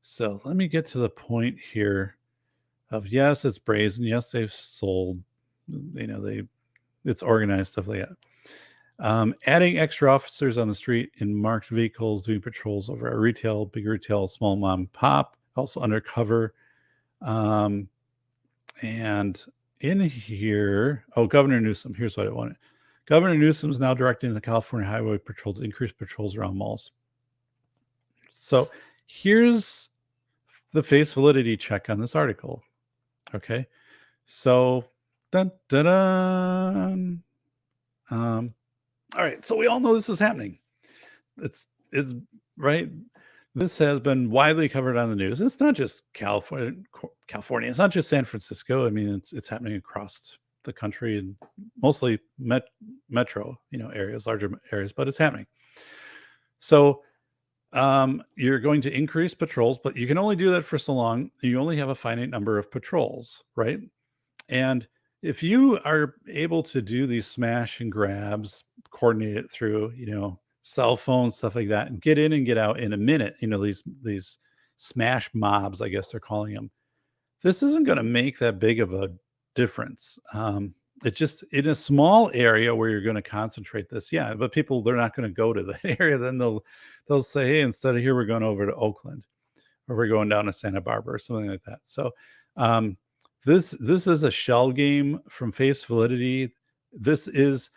So let me get to the point here of, yes, it's brazen. Yes, they've sold, it's organized, stuff like that. Adding extra officers on the street in marked vehicles, doing patrols over our retail, big retail, small mom and pop, also undercover. And in here, Governor Newsom, here's what I wanted. Governor Newsom is now directing the California Highway Patrol to increase patrols around malls. So here's the face validity check on this article. Okay. So, dun, dun, dun. All right. So we all know this is happening. It's right. This has been widely covered on the news. It's not just California. It's not just San Francisco. I mean, it's happening across the country and mostly metro, areas, larger areas, but it's happening. So you're going to increase patrols, but you can only do that for so long. You only have a finite number of patrols, right? And if you are able to do these smash and grabs, coordinate it through, cell phones, stuff like that, and get in and get out in a minute, these smash mobs, I guess they're calling them. This isn't going to make that big of a difference. It just in a small area where you're going to concentrate this, yeah. But people, they're not going to go to that area. Then they'll say, hey, instead of here, we're going over to Oakland, or we're going down to Santa Barbara, or something like that. So this is a shell game from Face Validity. This is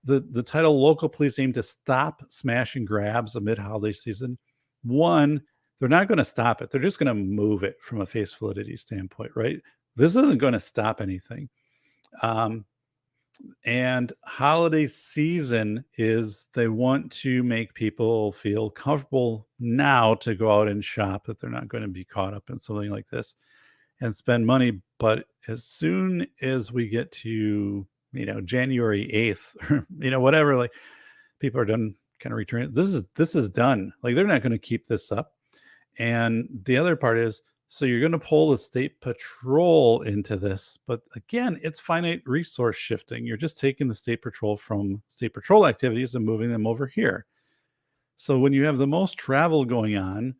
the title. Local police aim to stop smash and grabs amid holiday season. One, they're not going to stop it. They're just going to move it from a Face Validity standpoint, right? This isn't going to stop anything. And holiday season is they want to make people feel comfortable now to go out and shop, that they're not going to be caught up in something like this and spend money. But as soon as we get to, January 8th, or, whatever, like people are done kind of returning. This is done. Like they're not going to keep this up. And the other part is, so you're going to pull the state patrol into this, but again, it's finite resource shifting. You're just taking the state patrol from state patrol activities and moving them over here. So when you have the most travel going on,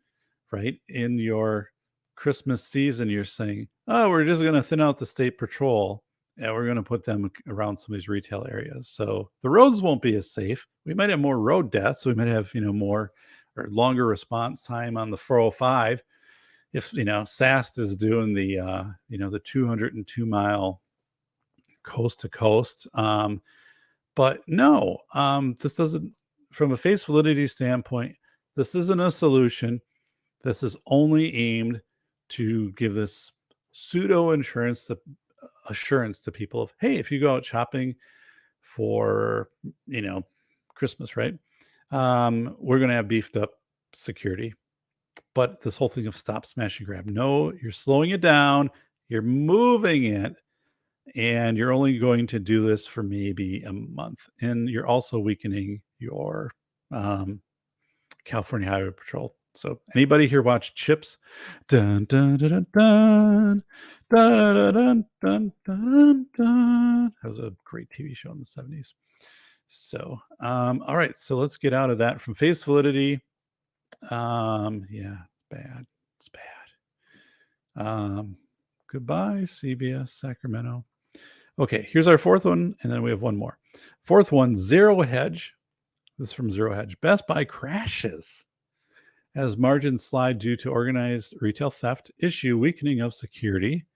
right, in your Christmas season, you're saying, oh, we're just going to thin out the state patrol and we're going to put them around some of these retail areas. So the roads won't be as safe. We might have more road deaths. We might have, more or longer response time on the 405. If SAST is doing the the 202 mile coast to coast, but no, this doesn't, from a Face Validity standpoint, this isn't a solution. This is only aimed to give this pseudo assurance to people of, hey, if you go out shopping for Christmas, right, we're going to have beefed up security. But this whole thing of stop, smash, and grab, no, you're slowing it down, you're moving it, and you're only going to do this for maybe a month. And you're also weakening your California Highway Patrol. So anybody here watch Chips? Dun, dun, dun, dun, dun, dun, dun, dun, dun, dun. That was a great TV show in the 70s. So, all right. So let's get out of that from Face Validity. Yeah, bad. It's bad. Goodbye, CBS Sacramento. Okay, here's our fourth one, and then we have one more. Fourth one, ZEROHEDGE. This is from ZEROHEDGE. Best Buy crashes as margins slide due to organized retail theft. Issue weakening of security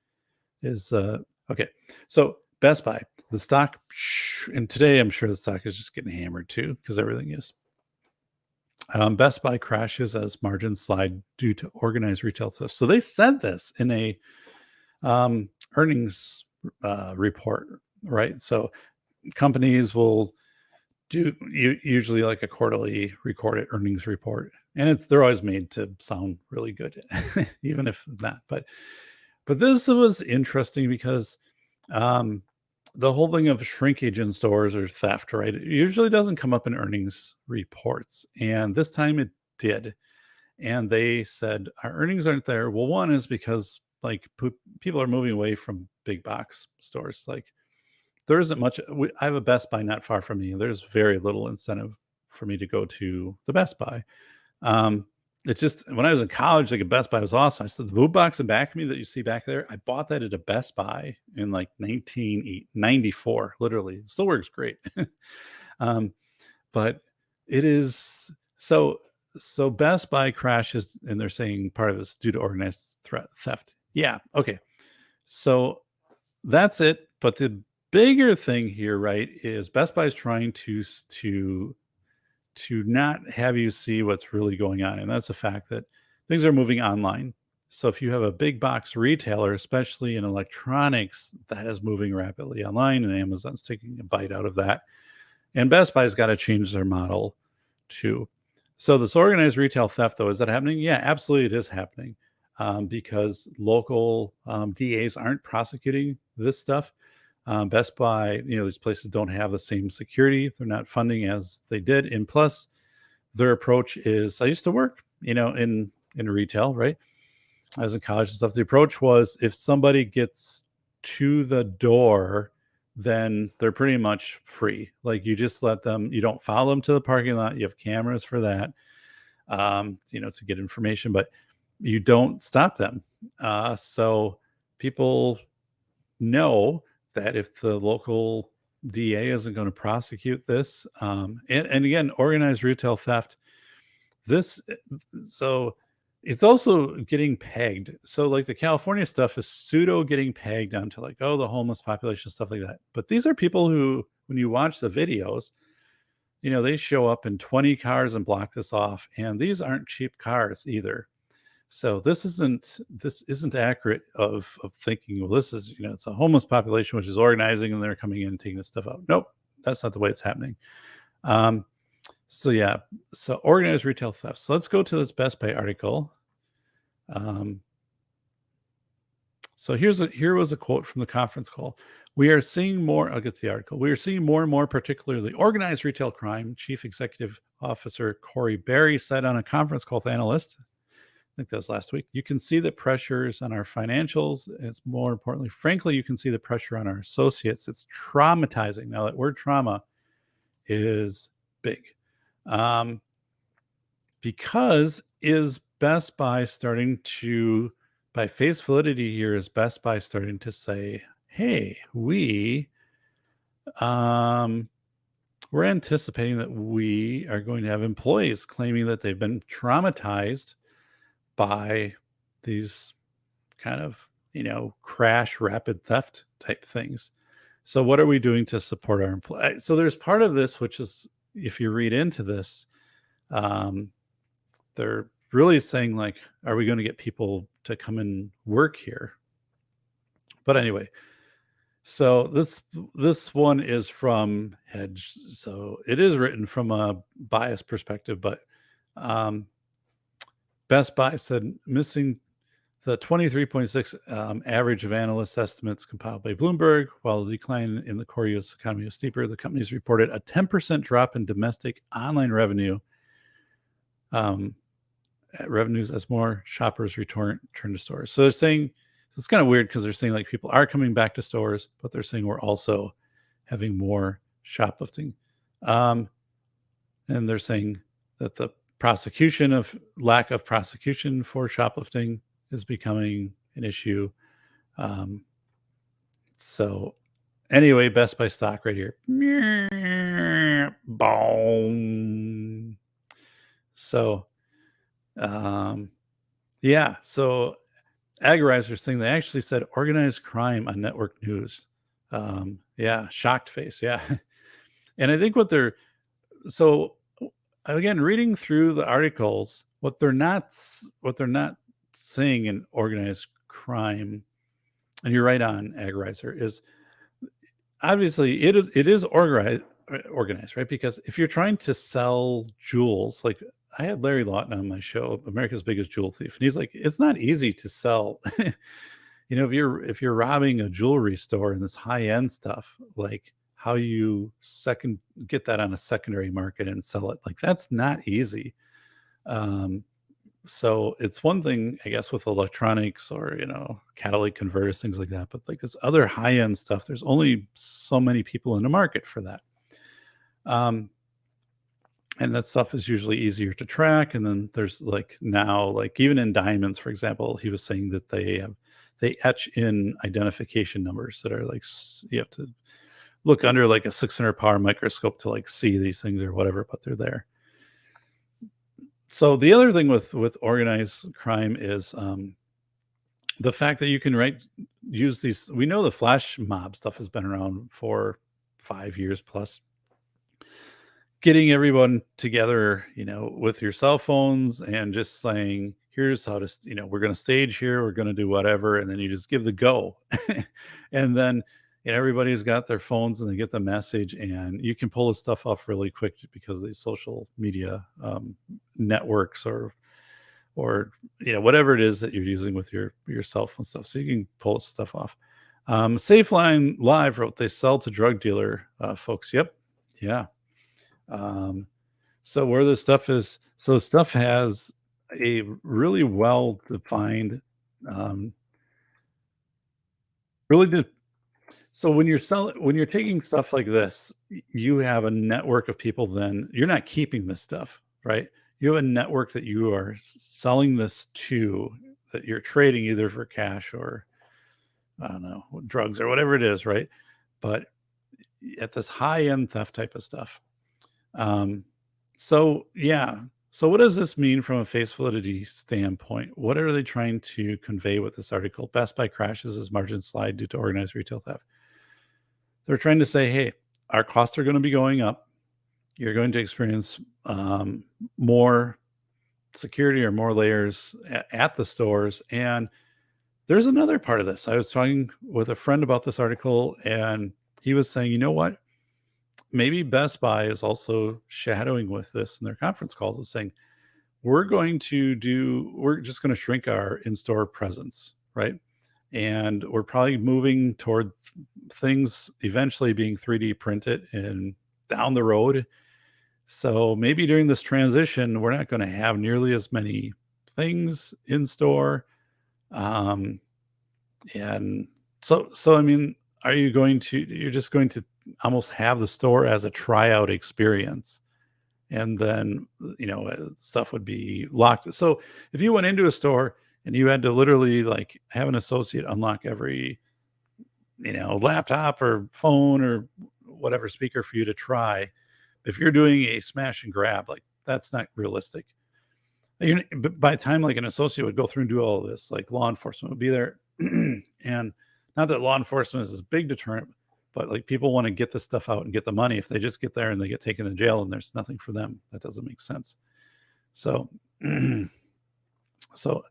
is okay. So Best Buy, the stock, and today I'm sure the stock is just getting hammered too, because everything is. Best Buy crashes as margins slide due to organized retail theft. So they said this in a earnings report, right? So companies will do usually like a quarterly recorded earnings report, and they're always made to sound really good, even if not. But this was interesting because the whole thing of shrinkage in stores or theft, right? It usually doesn't come up in earnings reports. And this time it did. And they said, our earnings aren't there. Well, one is because like people are moving away from big box stores. Like there isn't much. I have a Best Buy not far from me. There's very little incentive for me to go to the Best Buy. It just, when I was in college, like a Best Buy was awesome. I said the boot box in back of me that you see back there, I bought that at a Best Buy in like 1994, literally. It still works great. But it is so Best Buy crashes, and they're saying part of it's due to organized theft. Yeah. Okay. So that's it. But the bigger thing here, right, is Best Buy is trying to not have you see what's really going on. And that's the fact that things are moving online. So if you have a big box retailer, especially in electronics, that is moving rapidly online, and Amazon's taking a bite out of that. And Best Buy's got to change their model too. So this organized retail theft, though, is that happening? Yeah, absolutely it is happening, because local DAs aren't prosecuting this stuff. Best Buy, these places don't have the same security. They're not funding as they did. And plus, their approach is, I used to work, in retail, right? I was in college and stuff. The approach was, if somebody gets to the door, then they're pretty much free. Like, you just let them, you don't follow them to the parking lot. You have cameras for that, to get information, but you don't stop them. So people know that if the local DA isn't going to prosecute this, and again, organized retail theft, this, so it's also getting pegged. So like the California stuff is pseudo getting pegged onto like, oh, the homeless population, stuff like that. But these are people who, when you watch the videos, they show up in 20 cars and block this off. And these aren't cheap cars either. So this isn't accurate of thinking, well, this is, it's a homeless population which is organizing and they're coming in and taking this stuff out. Nope, that's not the way it's happening. So yeah, so organized retail theft. So let's go to this Best Buy article. So here was a quote from the conference call. We are seeing more, I'll get to the article. We are seeing more and more, particularly organized retail crime. Chief Executive Officer Corey Berry said on a conference call with analysts, I think that was last week, you can see the pressures on our financials. And it's more importantly, frankly, you can see the pressure on our associates. It's traumatizing. Now, that word trauma is big. Because is Best Buy starting to, by face validity here, is Best Buy starting to say, hey, we're anticipating that we are going to have employees claiming that they've been traumatized by these kind of, crash rapid theft type things. So what are we doing to support our employees? So there's part of this, which is, if you read into this, they're really saying like, are we going to get people to come and work here? But anyway, so this one is from Hedge. So it is written from a biased perspective, but Best Buy said missing the 23.6 average of analyst estimates compiled by Bloomberg. While the decline in the core U.S. economy was steeper, the companies reported a 10% drop in domestic online revenue. Revenues as more shoppers return to stores. So they're saying, it's kind of weird because they're saying like people are coming back to stores, but they're saying we're also having more shoplifting. And they're saying that the lack of prosecution for shoplifting is becoming an issue. So anyway, Best Buy stock right here. Boom. So, yeah. So Agorizer thing, they actually said organized crime on network news. Yeah. Shocked face. Yeah. And I think so again, reading through the articles, what they're not saying in organized crime, and you're right on, Agorizer, is obviously it is organized, right? Because if you're trying to sell jewels, like I had Larry Lawton on my show, America's Biggest Jewel Thief, and he's like, it's not easy to sell. If you're robbing a jewelry store and this high end stuff, like how you get that on a secondary market and sell it, like that's not easy. So it's one thing, I guess, with electronics or, catalytic converters, things like that. But like this other high end stuff, there's only so many people in the market for that. And that stuff is usually easier to track. And then there's like now, like even in diamonds, for example, he was saying that they etch in identification numbers that are like, you have to look under like a 600 power microscope to like see these things or whatever, but they're there. So the other thing with organized crime is the fact that you can use these. We know the flash mob stuff has been around for 5 years plus. Getting everyone together, with your cell phones and just saying, here's how to, we're going to stage here, we're going to do whatever, and then you just give the go, and then everybody's got their phones and they get the message, and you can pull this stuff off really quick because of these social media networks or whatever it is that you're using with your cell phone stuff. So you can pull this stuff off. Safeline Live wrote, they sell to drug dealer folks. Yep. Yeah. So where the stuff is, so stuff has a really well-defined Really good. So when you're taking stuff like this, you have a network of people. Then you're not keeping this stuff, right? You have a network that you are selling this to, that you're trading either for cash or, I don't know, drugs or whatever it is, right? But at this high end theft type of stuff. Um, so yeah. So what does this mean from a face validity standpoint? What are they trying to convey with this article? Best Buy crashes as margins slide due to organized retail theft. They're trying to say, hey, our costs are going to be going up. You're going to experience more security or more layers at the stores. And there's another part of this. I was talking with a friend about this article, and he was saying, you know what? Maybe Best Buy is also shadowing with this in their conference calls of saying, we're just going to shrink our in-store presence, right? And we're probably moving toward things eventually being 3D printed and down the road. So maybe during this transition, we're not going to have nearly as many things in store. And so I mean, you're just going to almost have the store as a tryout experience, and then stuff would be locked. So if you went into a store and you had to literally like have an associate unlock every laptop or phone or whatever speaker for you to try, if you're doing a smash and grab, like that's not realistic. But by the time like an associate would go through and do all of this, like law enforcement would be there. And not that law enforcement is a big deterrent, but like people want to get this stuff out and get the money. If they just get there and they get taken to jail and there's nothing for them, that doesn't make sense. So so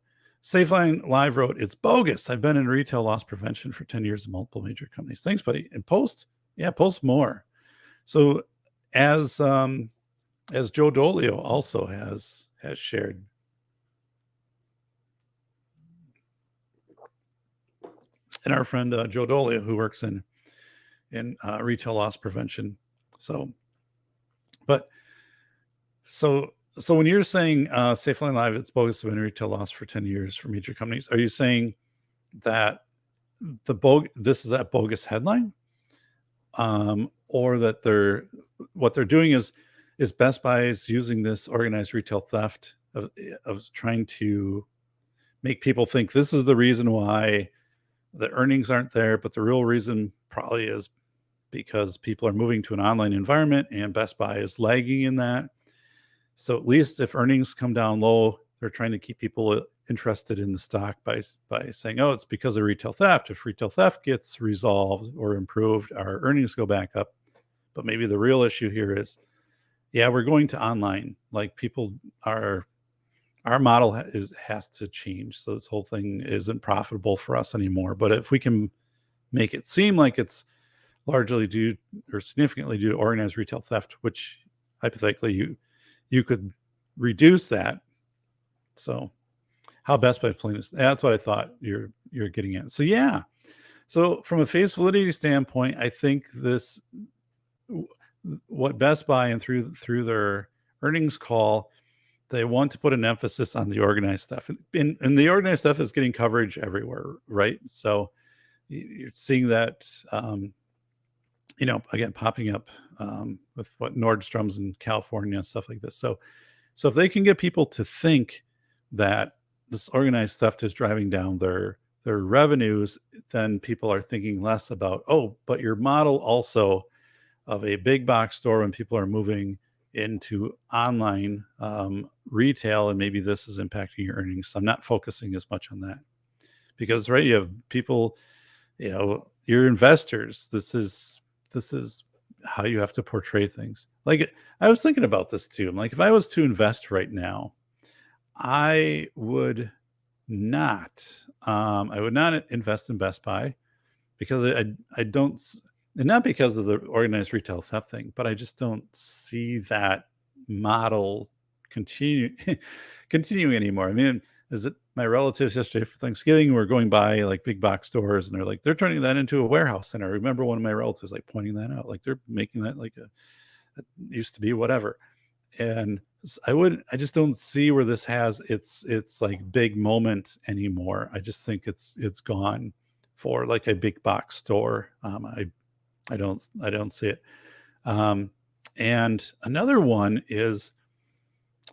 SafeLine Live wrote, it's bogus. I've been in retail loss prevention for 10 years in multiple major companies. Thanks, buddy. And post more. So as Joe Dolio also has shared, and our friend Joe Dolio, who works in retail loss prevention. So when you're saying SafeLine Live, it's bogus to been in retail loss for 10 years for major companies, are you saying that this is that bogus headline, or that what they're doing is Best Buy is using this organized retail theft of trying to make people think this is the reason why the earnings aren't there, but the real reason probably is because people are moving to an online environment and Best Buy is lagging in that. So at least if earnings come down low, they're trying to keep people interested in the stock by saying, oh, it's because of retail theft. If retail theft gets resolved or improved, our earnings go back up. But maybe the real issue here is, we're going to online. Like our model has to change. So this whole thing isn't profitable for us anymore. But if we can make it seem like it's largely due or significantly due to organized retail theft, which hypothetically you could reduce that. So how Best Buy playing this? That's what I thought you're getting at. So yeah. So from a face validity standpoint, I think what Best Buy and through their earnings call, they want to put an emphasis on the organized stuff, and the organized stuff is getting coverage everywhere, right? So you're seeing that, again, popping up with what Nordstrom's in California and stuff like this. So if they can get people to think that this organized theft is driving down their revenues, then people are thinking less about, but your model also of a big box store when people are moving into online retail, and maybe this is impacting your earnings. So I'm not focusing as much on that, because you have people, your investors. This is how you have to portray things. Like, I was thinking about this too. I'm like, if I was to invest right now, I would not invest in Best Buy, because I don't, and not because of the organized retail theft thing, but I just don't see that model continuing anymore. I mean, is it my relatives yesterday for Thanksgiving were going by like big box stores, and they're turning that into a warehouse center. I remember one of my relatives like pointing that out, like they're making that like it used to be whatever. And I just don't see where this has its like big moment anymore. I just think it's gone for like a big box store. I don't see it. And another one is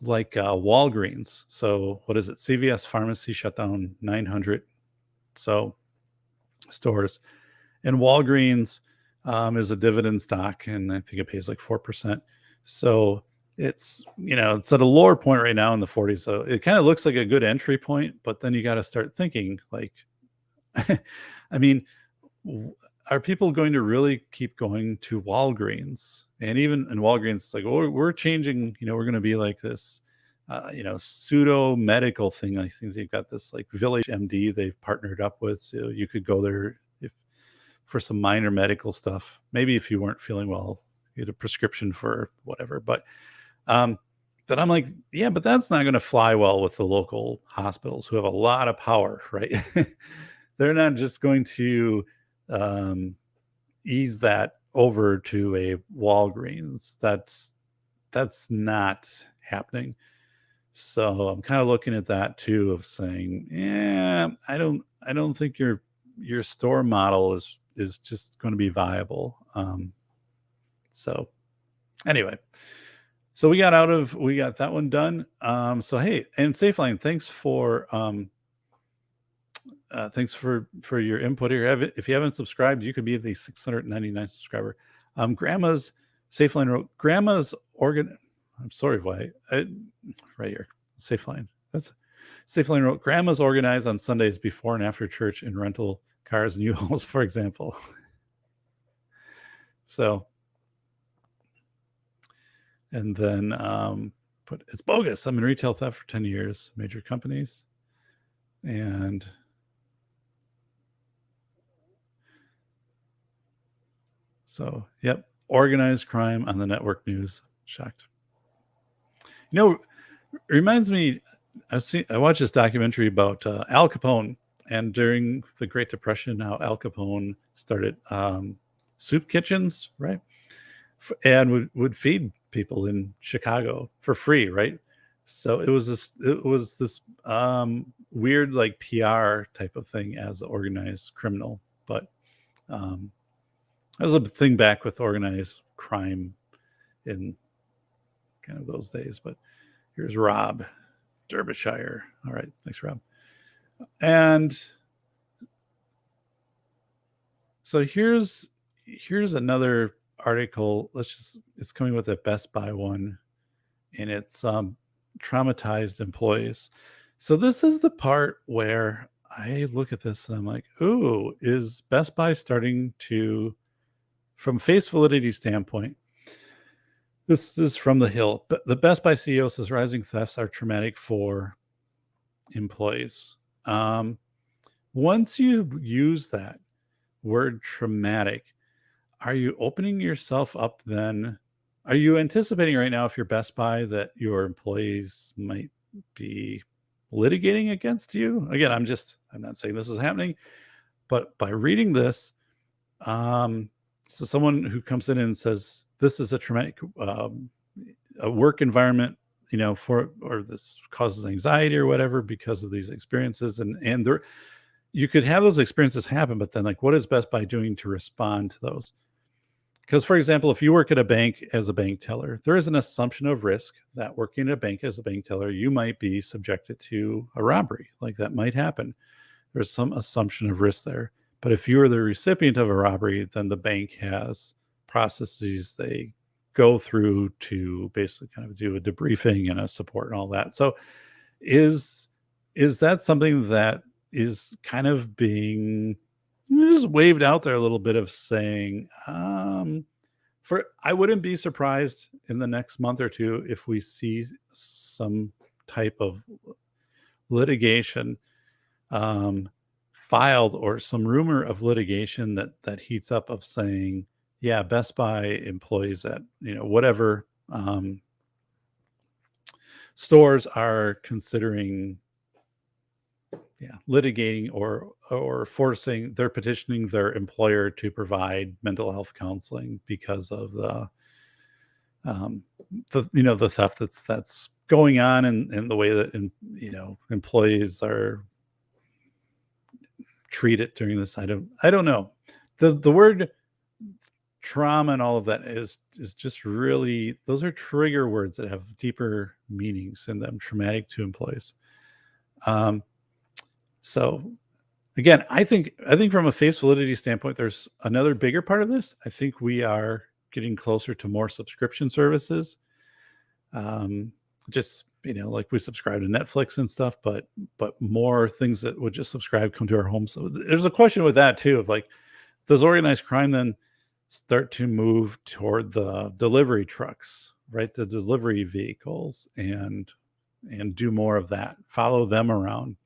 like Walgreens. So what is it? CVS Pharmacy shut down 900 stores, and Walgreens is a dividend stock, and I think it pays like 4%. So it's it's at a lower point right now in the 40s. So it kind of looks like a good entry point, but then you got to start thinking like, I mean, are people going to really keep going to Walgreens? And even in Walgreens, it's like, oh, we're changing, we're going to be like this, pseudo medical thing. I think they've got this like Village MD they've partnered up with. So you could go there for some minor medical stuff. Maybe if you weren't feeling well, you had a prescription for whatever. But I'm like, yeah, but that's not going to fly well with the local hospitals who have a lot of power, right? They're not just going to ease that over to a Walgreens. That's not happening. So I'm kind of looking at that too, of saying, yeah, I don't think your store model is just going to be viable. So anyway, so we got that one done. So hey, and Safeline, thanks for your input here. If you haven't subscribed, you could be the 699 subscriber. Grandma's Safeline wrote, Grandma's organ. I'm sorry, why? Right here, Safeline. That's Safeline wrote, Grandma's organized on Sundays before and after church in rental cars and U-Hauls, for example. So, and then but it's bogus. I'm in retail theft for 10 years, major companies, and so, yep, organized crime on the network news. Shocked. It reminds me, I watched this documentary about Al Capone, and during the Great Depression, how Al Capone started soup kitchens, right? And would feed people in Chicago for free, right? So it was this weird like PR type of thing as an organized criminal, but that was a thing back with organized crime in kind of those days. But here's Rob, Derbyshire. All right, thanks, Rob. And so here's another article. It's coming with a Best Buy one, and it's traumatized employees. So this is the part where I look at this and I'm like, ooh, is Best Buy starting to, from face validity standpoint, this is from The Hill, but the Best Buy CEO says rising thefts are traumatic for employees. Once you use that word traumatic, are you opening yourself up then? Are you anticipating right now, if you're Best Buy, that your employees might be litigating against you? Again, I'm not saying this is happening, but by reading this, so someone who comes in and says, this is a traumatic a work environment, or this causes anxiety or whatever because of these experiences. And there, you could have those experiences happen, but then like, what is Best Buy doing to respond to those? Because, for example, if you work at a bank as a bank teller, there is an assumption of risk that working at a bank as a bank teller, you might be subjected to a robbery. Like that might happen. There's some assumption of risk there. But if you are the recipient of a robbery, then the bank has processes they go through to basically kind of do a debriefing and a support and all that. So is that something that is kind of being just waved out there a little bit, of saying, I wouldn't be surprised in the next month or two if we see some type of litigation filed, or some rumor of litigation that heats up, of saying, yeah, Best Buy employees at whatever stores are considering litigating or forcing, they're petitioning their employer to provide mental health counseling because of the theft that's going on, and the way that employees are treat it during this. I don't know. The word trauma and all of that is just really, those are trigger words that have deeper meanings in them. Traumatic to employees. So again, I think from a face validity standpoint, there's another bigger part of this. I think we are getting closer to more subscription services. Just, like we subscribe to Netflix and stuff, but more things that would just subscribe come to our home. So there's a question with that too, of like, does organized crime then start to move toward the delivery trucks, right? The delivery vehicles, and do more of that, follow them around.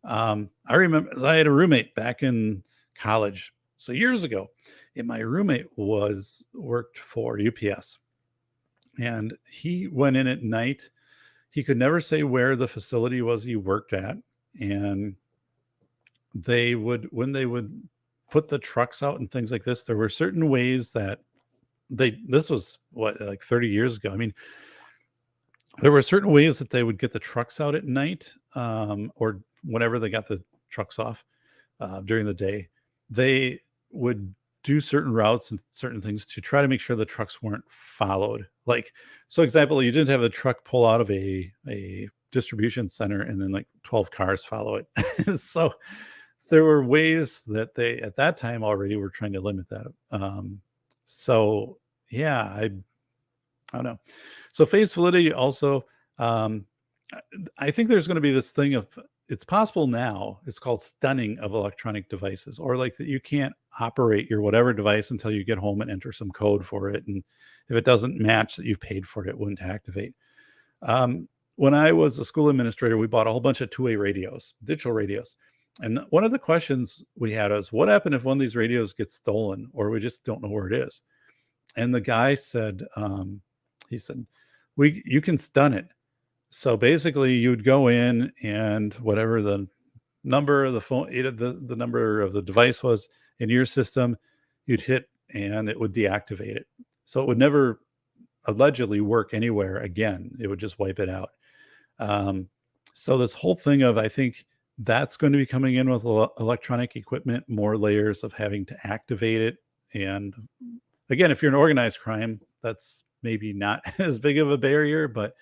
I remember I had a roommate back in college, so years ago, and my roommate worked for UPS, and he went in at night. He could never say where the facility was he worked at, and when they would put the trucks out and things like this, there were certain ways that this was like 30 years ago. I mean, there were certain ways that they would get the trucks out at night, or whenever they got the trucks off during the day. They would do certain routes and certain things to try to make sure the trucks weren't followed. Like, so example, you didn't have a truck pull out of a distribution center and then like 12 cars follow it. So there were ways that they at that time already were trying to limit that. So yeah, I don't know. So face validity also, I think there's going to be this thing of, it's possible now, it's called stunning of electronic devices, or like that you can't operate your whatever device until you get home and enter some code for it. And if it doesn't match that you've paid for it, it wouldn't activate. When I was a school administrator, we bought a whole bunch of two-way radios, digital radios. And one of the questions we had was, what happened if one of these radios gets stolen, or we just don't know where it is? And the guy said, he said, you can stun it. So basically you'd go in, and whatever the number of the phone, the number of the device was in your system, you'd hit and it would deactivate it. So it would never allegedly work anywhere again. It would just wipe it out. So this whole thing of, I think that's going to be coming in with electronic equipment, more layers of having to activate it. And again, if you're an organized crime, that's maybe not as big of a barrier, but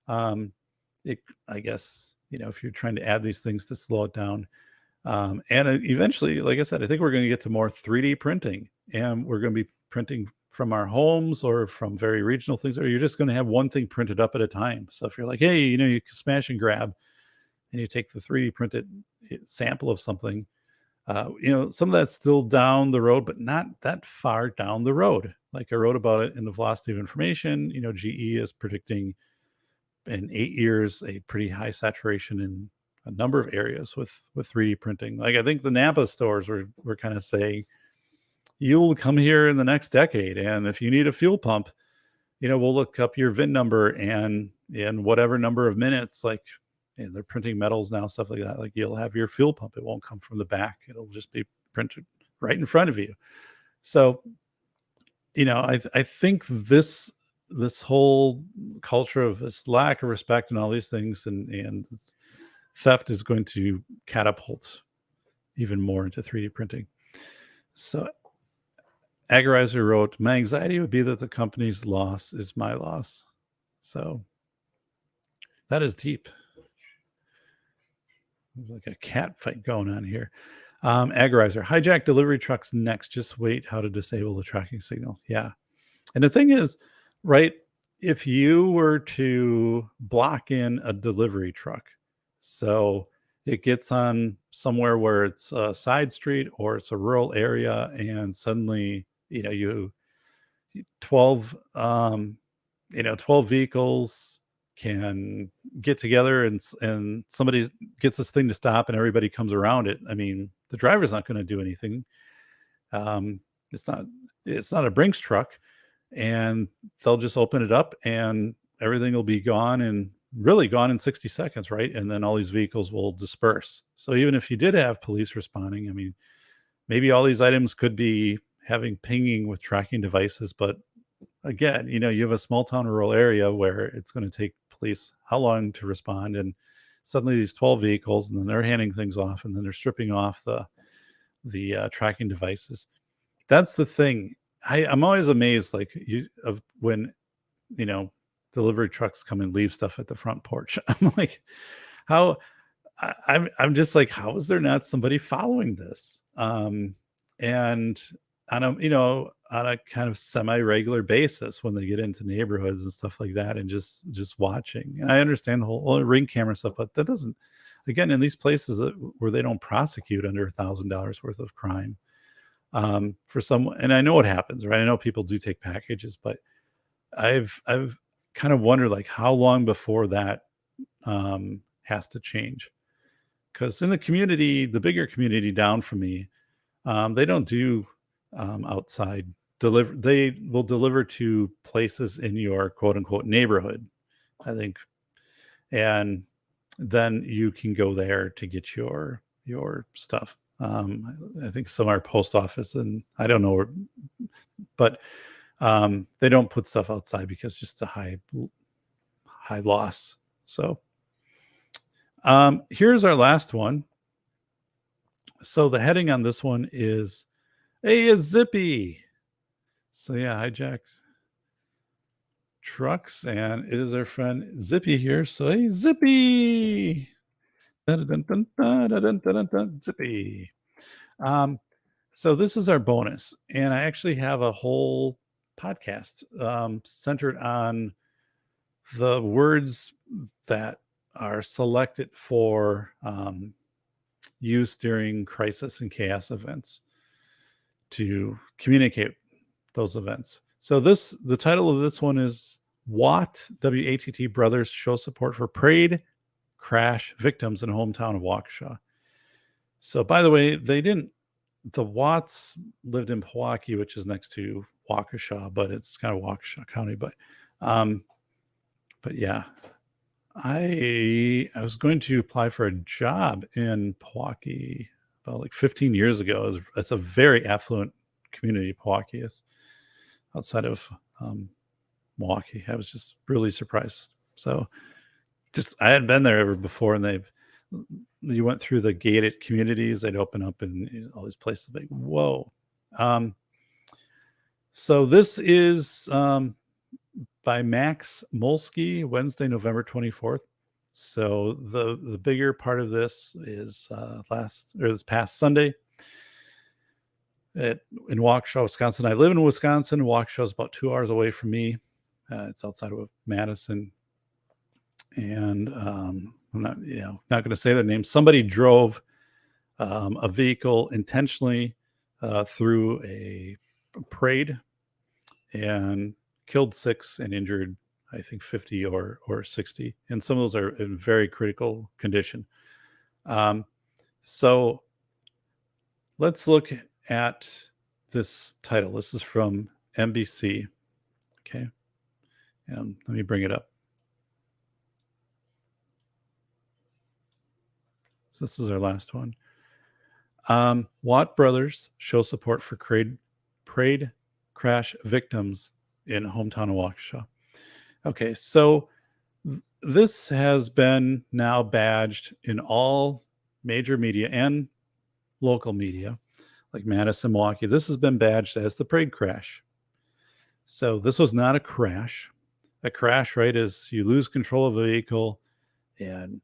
I guess, if you're trying to add these things to slow it down, and eventually, like I said, I think we're going to get to more 3D printing, and we're going to be printing from our homes or from very regional things, or you're just going to have one thing printed up at a time. So if you're like, hey, you can smash and grab, and you take the 3D printed sample of something, some of that's still down the road, but not that far down the road. Like I wrote about it in the Velocity of Information. GE is predicting in 8 years a pretty high saturation in a number of areas with 3D printing. Like I think the Napa stores were kind of saying, you'll come here in the next decade, and if you need a fuel pump, we'll look up your VIN number, and in whatever number of minutes, like, and they're printing metals now, stuff like that, like you'll have your fuel pump. It won't come from the back. It'll just be printed right in front of you. So, I think this whole culture of this lack of respect and all these things and theft is going to catapult even more into 3D printing. So Agarizer wrote, my anxiety would be that the company's loss is my loss. So that is deep. There's like a cat fight going on here. Agarizer, hijack delivery trucks next. Just wait how to disable the tracking signal. Yeah. And the thing is, right, if you were to block in a delivery truck, so it gets on somewhere where it's a side street or it's a rural area, and suddenly, 12 vehicles can get together, and somebody gets this thing to stop and everybody comes around it. I mean, the driver's not going to do anything. It's not a Brinks truck, and they'll just open it up and everything will be gone, and really gone in 60 seconds, right? And then all these vehicles will disperse. So even if you did have police responding, I mean, maybe all these items could be having pinging with tracking devices, but again, you have a small town rural area where it's going to take police how long to respond, and suddenly these 12 vehicles, and then they're handing things off, and then they're stripping off the tracking devices. That's the thing. I'm always amazed, like of when delivery trucks come and leave stuff at the front porch. I'm like, how? I'm just like, how is there not somebody following this? And on a kind of semi-regular basis when they get into neighborhoods and stuff like that, and just watching. And I understand the whole ring camera stuff, but that doesn't, again, in these places where they don't prosecute under $1,000 worth of crime, for someone, and I know what happens, right? I know people do take packages, but I've kind of wondered, like, how long before that has to change. Because in the community, the bigger community down from me, they don't do outside deliver. They will deliver to places in your quote unquote neighborhood, I think, and then you can go there to get your stuff. I think some are post office, and I don't know, but they don't put stuff outside because just a high loss. So here's our last one. So the heading on this one is, hey, it's Zippy. So yeah, hijacked trucks, and it is our friend Zippy here. So hey, Zippy. Dun, dun, dun, dun, dun, dun, dun, dun, Zippy. So this is our bonus, and I actually have a whole podcast centered on the words that are selected for use during crisis and chaos events to communicate those events. So the title of this one is WATT, W-A-T-T Brothers Show Support for Parade Crash Victims in Hometown of Waukesha. So by the way, the Watts lived in Pewaukee, which is next to Waukesha, but it's kind of Waukesha County. But yeah, I was going to apply for a job in Pewaukee about like 15 years ago. It's a very affluent community. Pewaukee is outside of Milwaukee. I was just really surprised. So I hadn't been there ever before, and you went through the gated communities. They'd open up in all these places. Like, whoa. So this is by Max Molsky, Wednesday, November 24th. So the bigger part of this is this past Sunday in Waukesha, Wisconsin. I live in Wisconsin. Waukesha is about 2 hours away from me. It's outside of Madison. And I'm not going to say their name. Somebody drove a vehicle intentionally through a parade and killed 6 and injured, I think, 50 or 60. And some of those are in very critical condition. So let's look at this title. This is from NBC. Okay. And let me bring it up. So this is our last one. Watt brothers show support for parade crash victims in hometown of Waukesha. Okay, so this has been now badged in all major media and local media, like Madison, Milwaukee. This has been badged as the parade crash. So this was not a crash. A crash, right, is you lose control of a vehicle and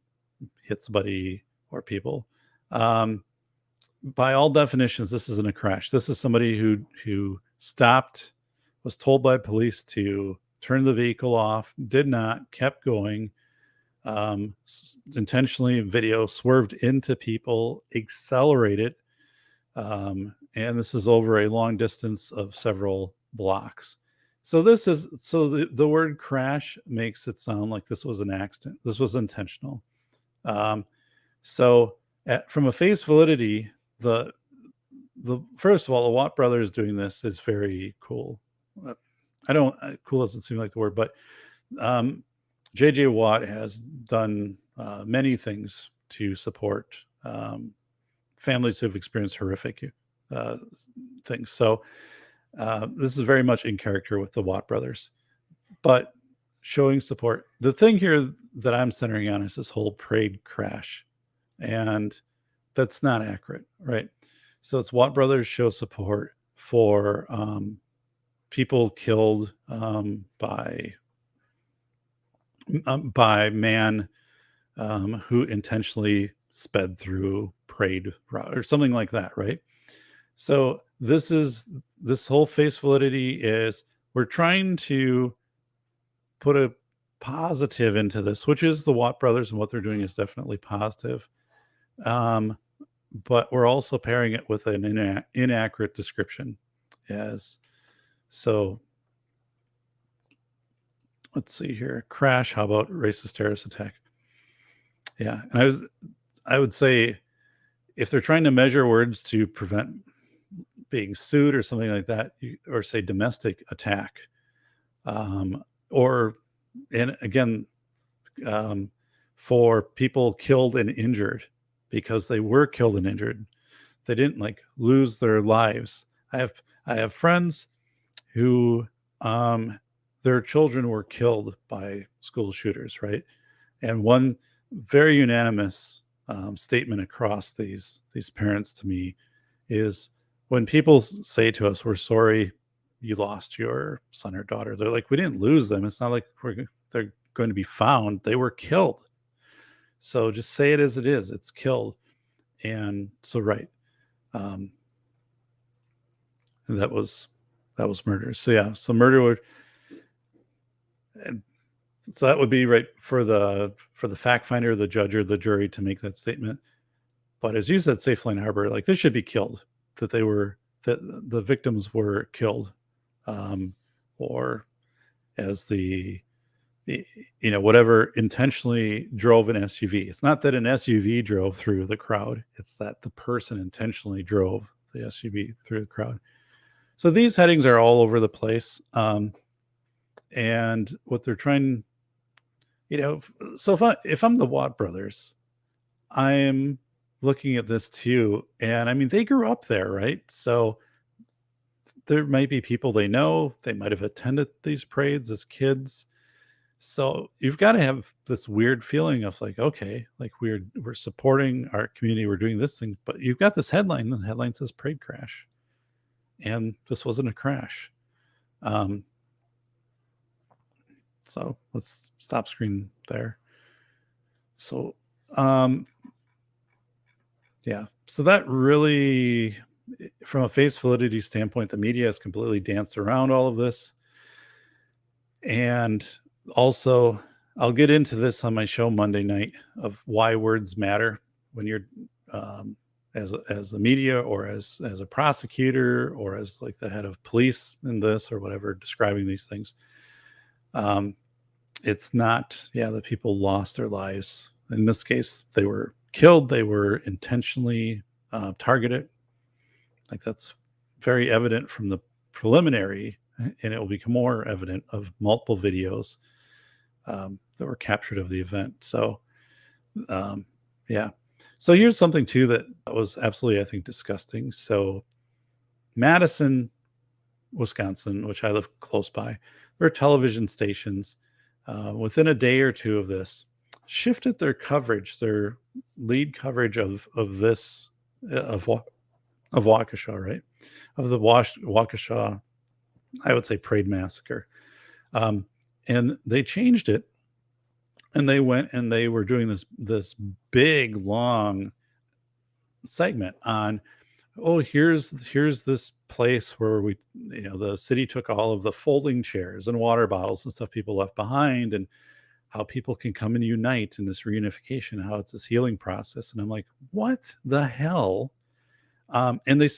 hit somebody or people. By all definitions, this isn't a crash. This is somebody who stopped, was told by police to turn the vehicle off, did not, kept going, intentionally swerved into people, accelerated, and this is over a long distance of several blocks. So the word crash makes it sound like this was an accident. This was intentional. From a face validity, the first of all, the Watt brothers doing this is very cool. Cool doesn't seem like the word, but J.J. Watt has done many things to support families who have experienced horrific things. So this is very much in character with the Watt brothers. But showing support. The thing here that I'm centering on is this whole parade crash, and that's not accurate, right? So it's Watt Brothers show support for people killed by man who intentionally sped through parade route or something like that, right? So this whole face validity is we're trying to put a positive into this, which is the Watt brothers, and what they're doing is definitely positive. But we're also pairing it with an inaccurate description. As so, let's see here. Crash. How about racist terrorist attack? Yeah, and I would say if they're trying to measure words to prevent being sued or something like that, or say domestic attack, or and again, for people killed and injured because they were killed and injured, they didn't like lose their lives. I have friends who their children were killed by school shooters, right? And one very unanimous statement across these parents to me is when people say to us, "We're sorry you lost your son or daughter," they're like, "We didn't lose them. It's not like they're going to be found. They were killed. So just say it as it is. It's killed." And so, right, um, that was murder. So yeah, so murder would, and so that would be right for the fact finder, the judge, or the jury to make that statement. But as you said, Safe Line Harbor, like this should be killed. That the victims were killed, or as whatever intentionally drove an SUV. It's not that an SUV drove through the crowd. It's that the person intentionally drove the SUV through the crowd. So these headings are all over the place. And what they're trying, so if I'm the Watt brothers, I'm looking at this too. And I mean, they grew up there, right? So there might be people they know, they might have attended these parades as kids. So you've got to have this weird feeling of like, okay, like we're supporting our community, we're doing this thing, but you've got this headline, and the headline says parade crash. And this wasn't a crash. So let's stop screen there. So yeah, so that really, from a face validity standpoint, the media has completely danced around all of this. And also, I'll get into this on my show Monday night of why words matter when you're as the media, or as a prosecutor, or as like the head of police in this or whatever, describing these things. It's not, that people lost their lives. In this case, they were killed. They were intentionally targeted. Like that's very evident from the preliminary, and it will become more evident of multiple videos that were captured of the event. So, yeah. So here's something too that was absolutely, I think, disgusting. So Madison, Wisconsin, which I live close by, there are television stations within a day or two of this shifted their coverage, their lead coverage of this of Waukesha, right? Of the Waukesha, I would say, parade massacre. And they changed it, and they went and they were doing this big long segment on, oh, here's this place where we, the city took all of the folding chairs and water bottles and stuff people left behind, and how people can come and unite in this reunification, how it's this healing process. And I'm like, what the hell? And they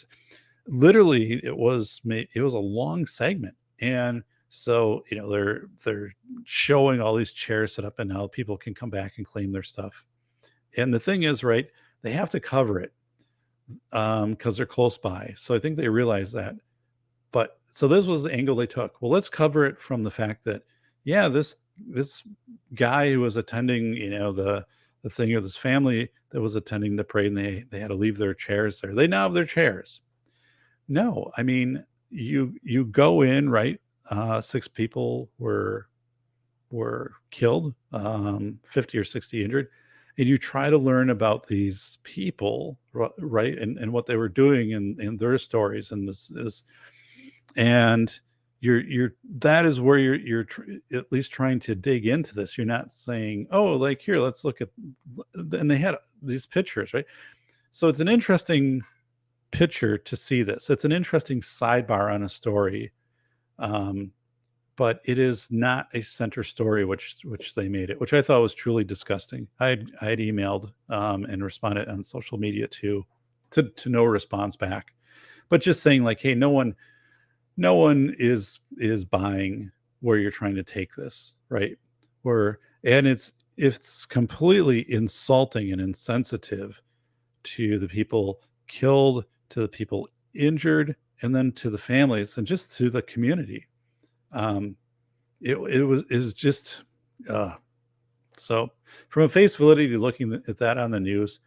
literally, it was a long segment. And so, they're showing all these chairs set up and how people can come back and claim their stuff. And the thing is, right, they have to cover it because they're close by. So I think they realize that. But so this was the angle they took. Well, let's cover it from the fact that, yeah, this guy who was attending, the thing, or this family that was attending the parade, and they had to leave their chairs there. They now have their chairs. No, I mean, you go in, right? 6 people were were killed, 50 or 60 injured, and you try to learn about these people, right, and what they were doing and their stories, and this is, and you're that is where at least trying to dig into this. You're not saying, oh, like, here, let's look at, and they had these pictures, right? So it's an interesting picture to see this. It's an interesting sidebar on a story, um, but it is not a center story, which they made it, which I thought was truly disgusting. I had emailed and responded on social media to no response back, but just saying, like, hey, no one is buying where you're trying to take this, right? Where, and it's completely insulting and insensitive to the people killed, to the people injured, and then to the families, and just to the community. Um, is just, so from a face validity, looking at that on the news,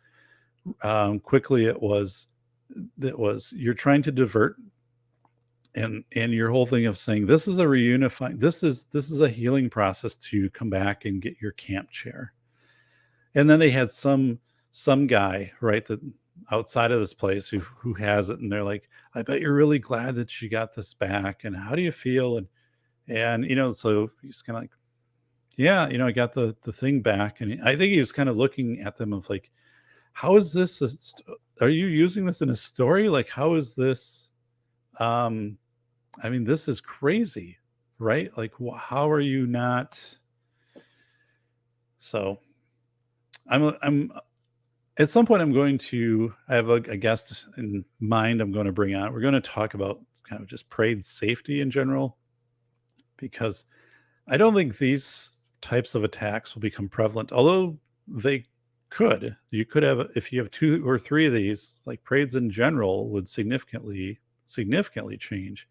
quickly, it was you're trying to divert, and your whole thing of saying this is a reunifying, this is a healing process to come back and get your camp chair. And then they had some guy, right, that outside of this place who has it, and they're like, I bet you're really glad that you got this back, and how do you feel? And so he's kind of like, yeah, I got the thing back. And I think he was kind of looking at them of like, how is this are you using this in a story? Like, how is this, I mean, this is crazy, right? Like, how are you not? So I'm at some point, I have a guest in mind I'm going to bring on. We're going to talk about kind of just parade safety in general, because I don't think these types of attacks will become prevalent, although they could. You could have, if you have 2 or 3 of these, like, parades in general would significantly change.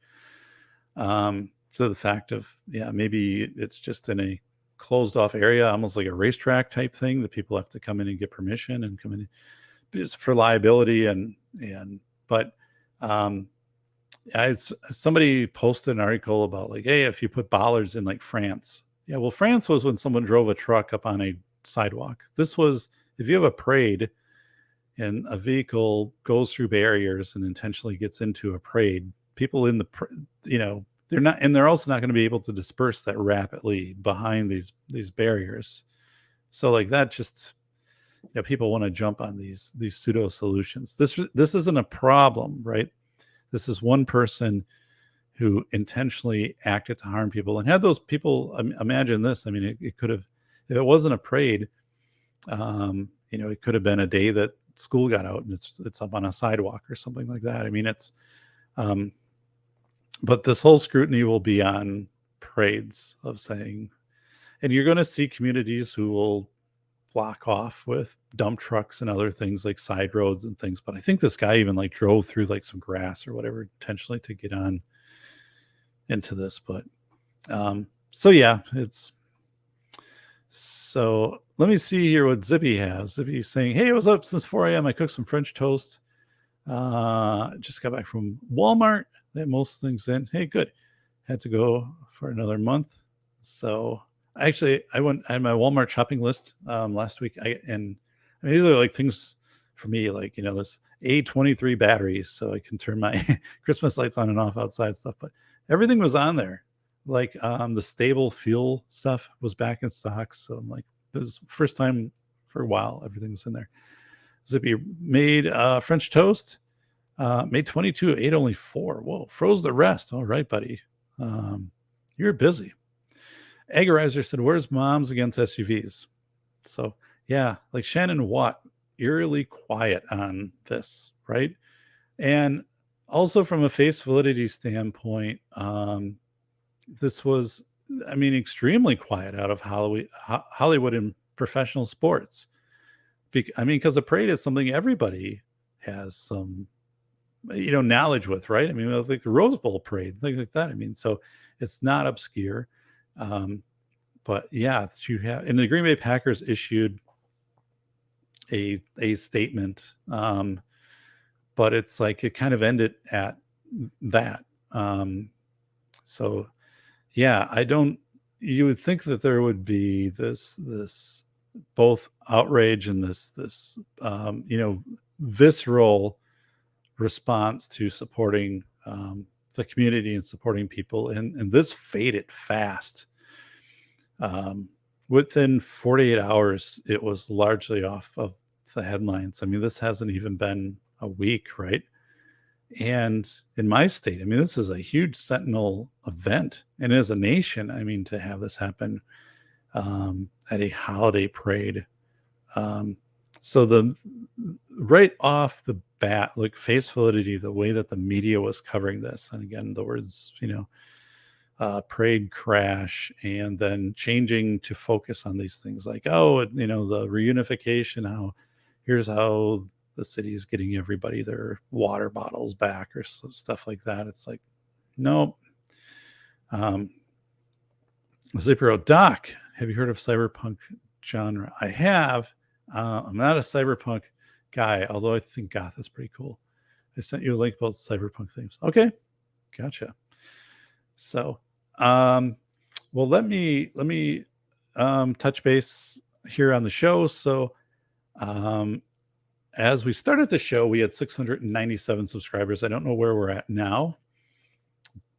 To the fact of, yeah, maybe it's just in a closed off area, almost like a racetrack type thing, that people have to come in and get permission and come in just for liability, but somebody posted an article about, like, hey, if you put bollards in, like, France. Yeah, well, France was when someone drove a truck up on a sidewalk. This was if you have a parade and a vehicle goes through barriers and intentionally gets into a parade, people in the, they're not, and they're also not going to be able to disperse that rapidly behind these barriers. So, like, that just, people want to jump on these pseudo solutions. This isn't a problem, right? This is one person who intentionally acted to harm people, and had those people, imagine this. I mean, it could have, if it wasn't a parade, it could have been a day that school got out and it's up on a sidewalk or something like that. I mean, it's, but this whole scrutiny will be on parades of saying, and you're going to see communities who will block off with dump trucks and other things, like side roads and things. But I think this guy even, like, drove through, like, some grass or whatever intentionally to get on into this. But so yeah, so let me see here what Zippy has. Zippy's saying, hey, I was up since 4 a.m. I cooked some French toast. Just got back from Walmart. They had most things in. Hey, good. Had to go for another month. So actually, I had my Walmart shopping list last week. I mean, these are like things for me, like, this A23 batteries, so I can turn my Christmas lights on and off outside stuff. But everything was on there. Like, the stable fuel stuff was back in stock. So I'm like, this was the first time for a while everything was in there. Zippy made French toast. Made 22, ate only 4. Whoa, froze the rest. All right, buddy. You're busy. Aggerizer said, where's moms against SUVs? So, yeah, like Shannon Watt, eerily quiet on this, right? And also from a face validity standpoint, this was, I mean, extremely quiet out of Hollywood and professional sports. Because a parade is something everybody has some, knowledge with, right? I mean, like the Rose Bowl parade, things like that. I mean, so it's not obscure. But yeah, you have, and the Green Bay Packers issued a statement, but it's like it kind of ended at that. So yeah, I don't you would think that there would be this both outrage and this visceral response to supporting the community and supporting people, and this faded fast. Within 48 hours, it was largely off of the headlines. I mean, this hasn't even been a week, right? And in my state, I mean, this is a huge sentinel event. And as a nation, I mean, to have this happen at a holiday parade. So the right off the bat, like face validity, the way that the media was covering this, and again, the words, parade crash, and then changing to focus on these things like, oh, the reunification, here's how the city is getting everybody their water bottles back or stuff like that. It's like, nope. Zipro Doc, have you heard of cyberpunk genre? I have. I'm not a cyberpunk guy, although I think goth is pretty cool. I sent you a link about cyberpunk themes. Okay, gotcha. So, well, let me touch base here on the show. So, as we started the show, we had 697 subscribers. I don't know where we're at now,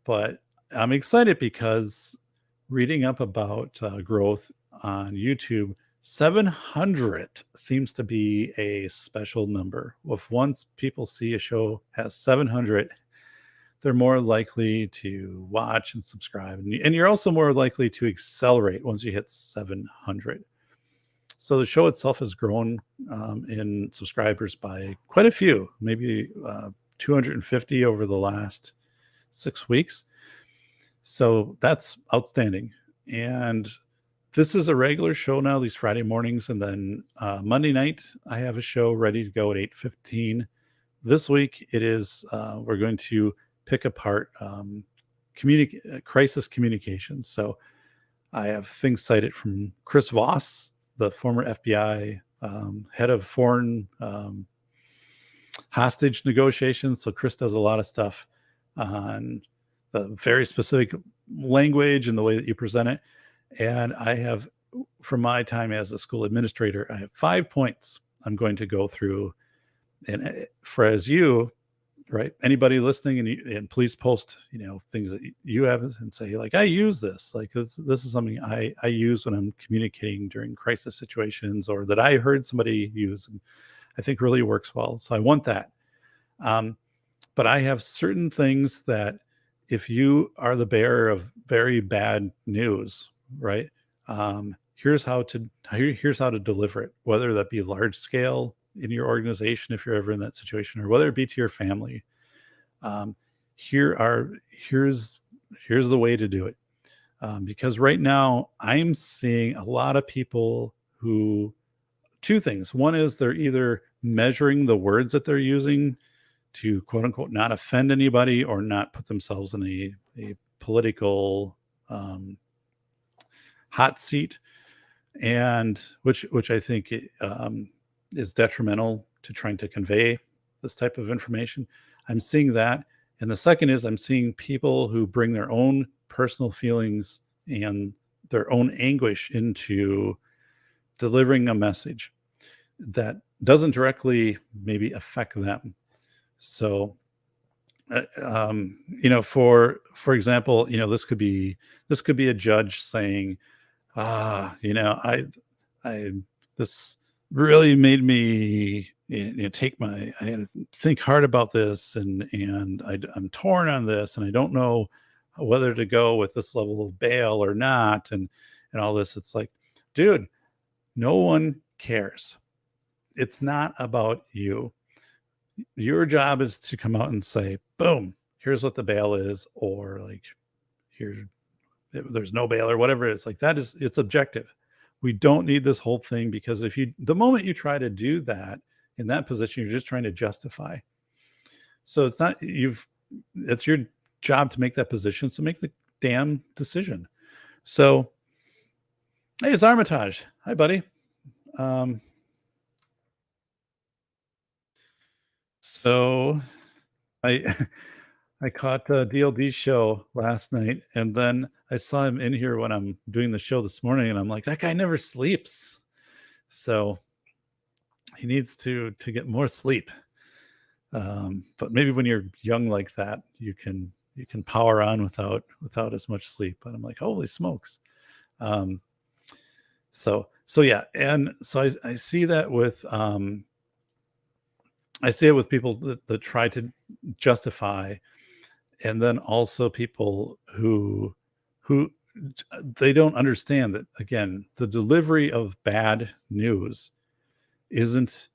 but I'm excited because reading up about growth on YouTube, 700 seems to be a special number. If once people see a show has 700, they're more likely to watch and subscribe. And you're also more likely to accelerate once you hit 700. So the show itself has grown in subscribers by quite a few, maybe 250 over the last 6 weeks. So that's outstanding. And this is a regular show now, these Friday mornings. And then Monday night, I have a show ready to go at 8:15. This week, it is, we're going to pick apart crisis communications. So I have things cited from Chris Voss, the former FBI head of foreign hostage negotiations. So Chris does a lot of stuff on the very specific language and the way that you present it. And I have, from my time as a school administrator, I have 5 points I'm going to go through. And for as you, right, anybody listening, and please post, things that you have and say, like, I use this, like this is something I use when I'm communicating during crisis situations, or that I heard somebody use and I think really works well. So I want that. But I have certain things that if you are the bearer of very bad news, right? Here's how to deliver it, whether that be large scale in your organization, if you're ever in that situation, or whether it be to your family. Here's the way to do it. Because right now I'm seeing a lot of people who, two things. One is they're either measuring the words that they're using to quote unquote not offend anybody or not put themselves in a political hot seat, and which I think is detrimental to trying to convey this type of information. I'm seeing that. And the second is I'm seeing people who bring their own personal feelings and their own anguish into delivering a message that doesn't directly maybe affect them. So, for example, this could be a judge saying, this really made me I had to think hard about this, and I'm torn on this, and I don't know whether to go with this level of bail or not, and all this. It's like, dude, no one cares. It's not about you. Your job is to come out and say, boom, here's what the bail is, or like, there's no bail, or whatever it is. Like, it's objective. We don't need this whole thing, because the moment you try to do that in that position, you're just trying to justify. So it's your job to make that position. So make the damn decision. So, hey, it's Armitage. Hi, buddy. So I I caught DLD's show last night, and then I saw him in here when I'm doing the show this morning, and I'm like, that guy never sleeps. So he needs to get more sleep. But maybe when you're young like that, you can power on without as much sleep. But I'm like, holy smokes. So yeah, and so I see that with I see it with people that try to justify, and then also people who they don't understand that, again, the delivery of bad news isn't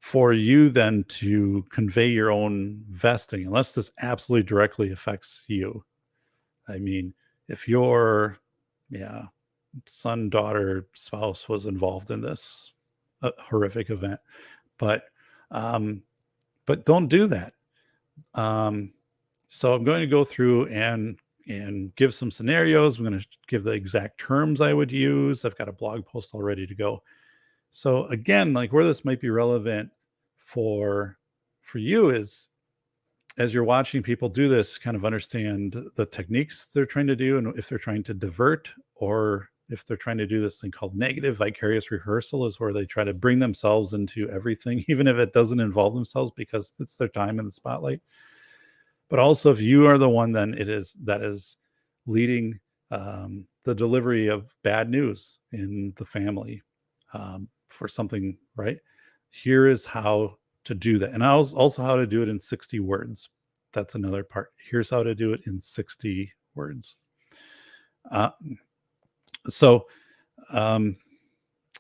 for you then to convey your own vesting, unless this absolutely directly affects you. I mean, if your son, daughter, spouse was involved in this horrific event, but don't do that. So I'm going to go through and give some scenarios. I'm going to give the exact terms I would use. I've got a blog post all ready to go. So again, like where this might be relevant for you is, as you're watching people do this, kind of understand the techniques they're trying to do, and if they're trying to divert, or if they're trying to do this thing called negative vicarious rehearsal, is where they try to bring themselves into everything, even if it doesn't involve themselves, because it's their time in the spotlight. But also, if you are the one then that is leading the delivery of bad news in the family for something, right? Here is how to do that. And also how to do it in 60 words. That's another part. Here's how to do it in 60 words. And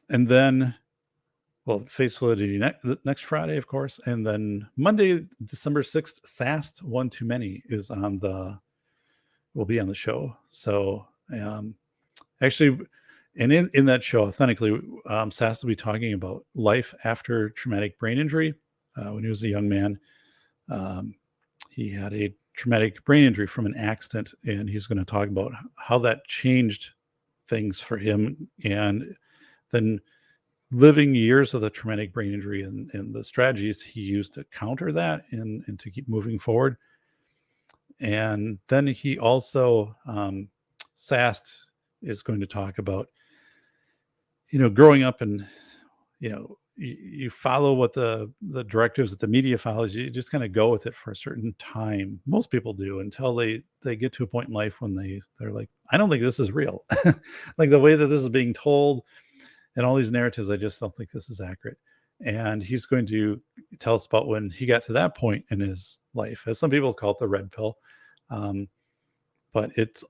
then, well, face validity next Friday, of course. And then Monday, December 6th, SAST One Too Many will be on the show. So actually, and in that show, authentically, SAST will be talking about life after traumatic brain injury. When he was a young man, he had a traumatic brain injury from an accident, and he's going to talk about how that changed things for him, and then living years of the traumatic brain injury and the strategies he used to counter that and to keep moving forward. And then he also, SAST is going to talk about, growing up, and, you follow what the directives that the media follows. You just kind of go with it for a certain time. Most people do, until they get to a point in life when they're like, I don't think this is real. Like the way that this is being told and all these narratives, I just don't think this is accurate. And he's going to tell us about when he got to that point in his life, as some people call it the red pill. But it's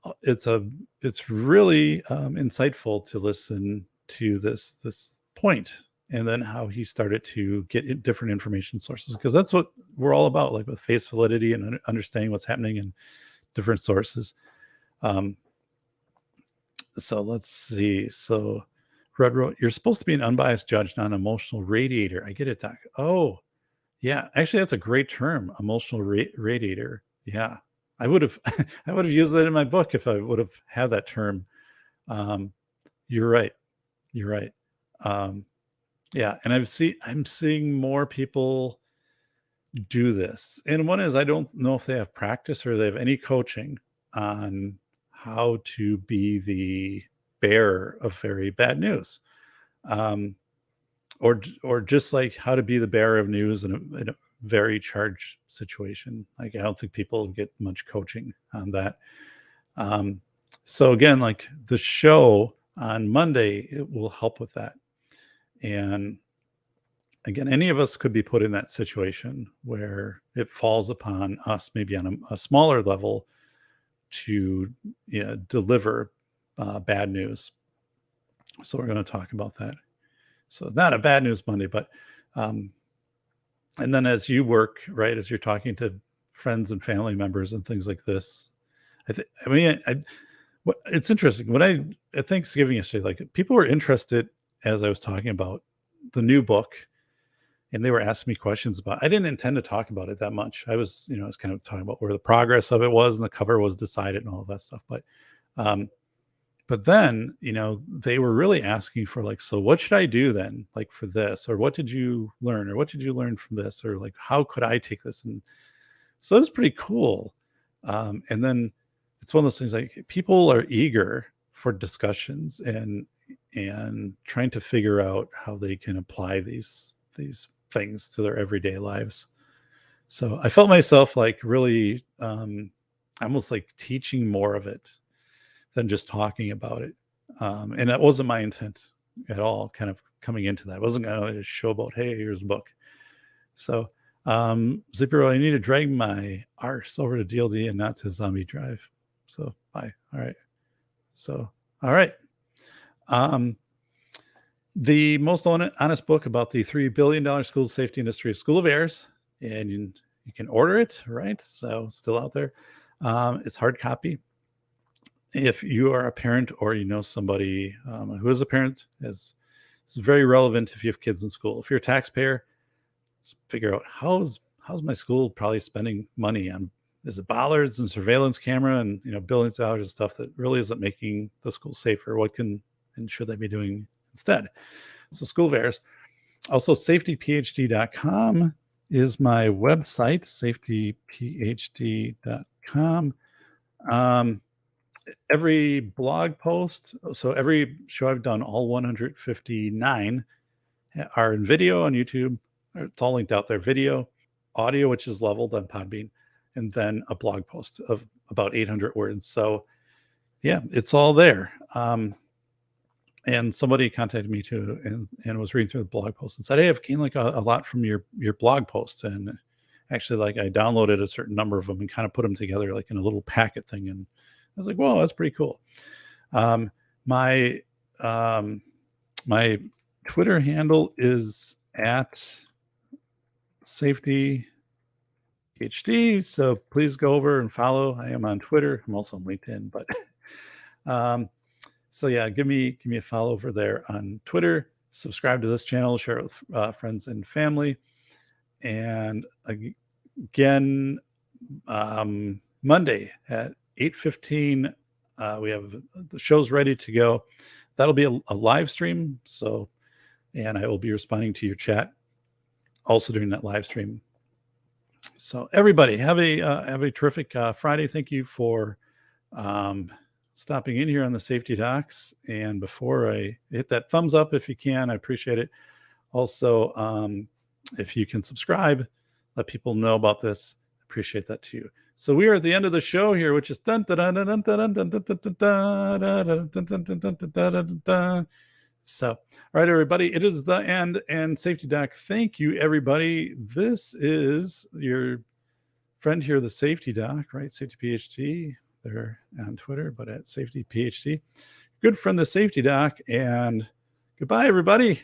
really insightful to listen to this point, and then how he started to get different information sources, because that's what we're all about, like with face validity and understanding what's happening in different sources. So let's see. So Red wrote, you're supposed to be an unbiased judge, not an emotional radiator. I get it, Doc. Oh, yeah. Actually, that's a great term, emotional radiator. Yeah. I would have used that in my book if I would have had that term. You're right. Yeah. And I'm seeing more people do this. And one is, I don't know if they have practice or they have any coaching on how to be the bearer of very bad news. Or just like how to be the bearer of news in a very charged situation. Like, I don't think people get much coaching on that. So again, like the show on Monday, it will help with that. And again, any of us could be put in that situation where it falls upon us, maybe on a smaller level, to deliver bad news. So we're going to talk about that. So not a bad news Monday, but and then as you work, right, as you're talking to friends and family members and things like this, it's interesting. When at Thanksgiving yesterday, like, people were interested as I was talking about the new book, and they were asking me questions about. I didn't intend to talk about it that much. I was kind of talking about where the progress of it was, and the cover was decided and all of that stuff. But then, they were really asking for, like, so what should I do then, like, for this, or what did you learn, or what did you learn from this, or like, how could I take this and So it was pretty cool. And then it's one of those things like people are eager for discussions and trying to figure out how they can apply these things to their everyday lives. So I felt myself like really almost like teaching more of it than just talking about it. And that wasn't my intent at all, kind of coming into that. I wasn't going to show about, hey, here's a book. So Zipper, I need to drag my arse over to DLD and not to Zombie Drive. So bye. All right. So, all right. The most honest book about the $3 billion school safety industry, School of Errors, and you can order it, right? So still out there. It's hard copy. If you are a parent or you know somebody who is a parent, it's very relevant if you have kids in school. If you're a taxpayer, just figure out how's my school probably spending money on, is it bollards and surveillance camera and billions of dollars of stuff that really isn't making the school safer? What can and should they be doing instead? So School of Errors. Also safetyphd.com is my website, safetyphd.com. Every blog post, so every show I've done, all 159 are in video on YouTube. It's all linked out there. Video, audio, which is leveled on Podbean, and then a blog post of about 800 words. So yeah, it's all there. And somebody contacted me too and was reading through the blog post and said, hey, I've gained like a lot from your blog posts. And actually, like, I downloaded a certain number of them and kind of put them together like in a little packet thing. And I was like, whoa, that's pretty cool. My Twitter handle is at Safety PhD. So please go over and follow. I am on Twitter. I'm also on LinkedIn, but so yeah, give me a follow over there on Twitter. Subscribe to this channel, share it with friends and family. And again, Monday at 8:15, we have the show's ready to go. That'll be a live stream. So, and I will be responding to your chat also during that live stream. So everybody have a terrific Friday. Thank you for stopping in here on the Safety Docs. And before I hit that thumbs up, if you can, I appreciate it. Also, if you can subscribe, let people know about this. I appreciate that too. So we are at the end of the show here, which is dun dun dun dun dun dun dun dun dun dun. So, all right, everybody, it is the end. And Safety Doc, thank you, everybody. This is your friend here, the Safety Doc, right? Safety PhD. They're on Twitter, but at Safety PhD. Good friend, the Safety Doc. And goodbye, everybody.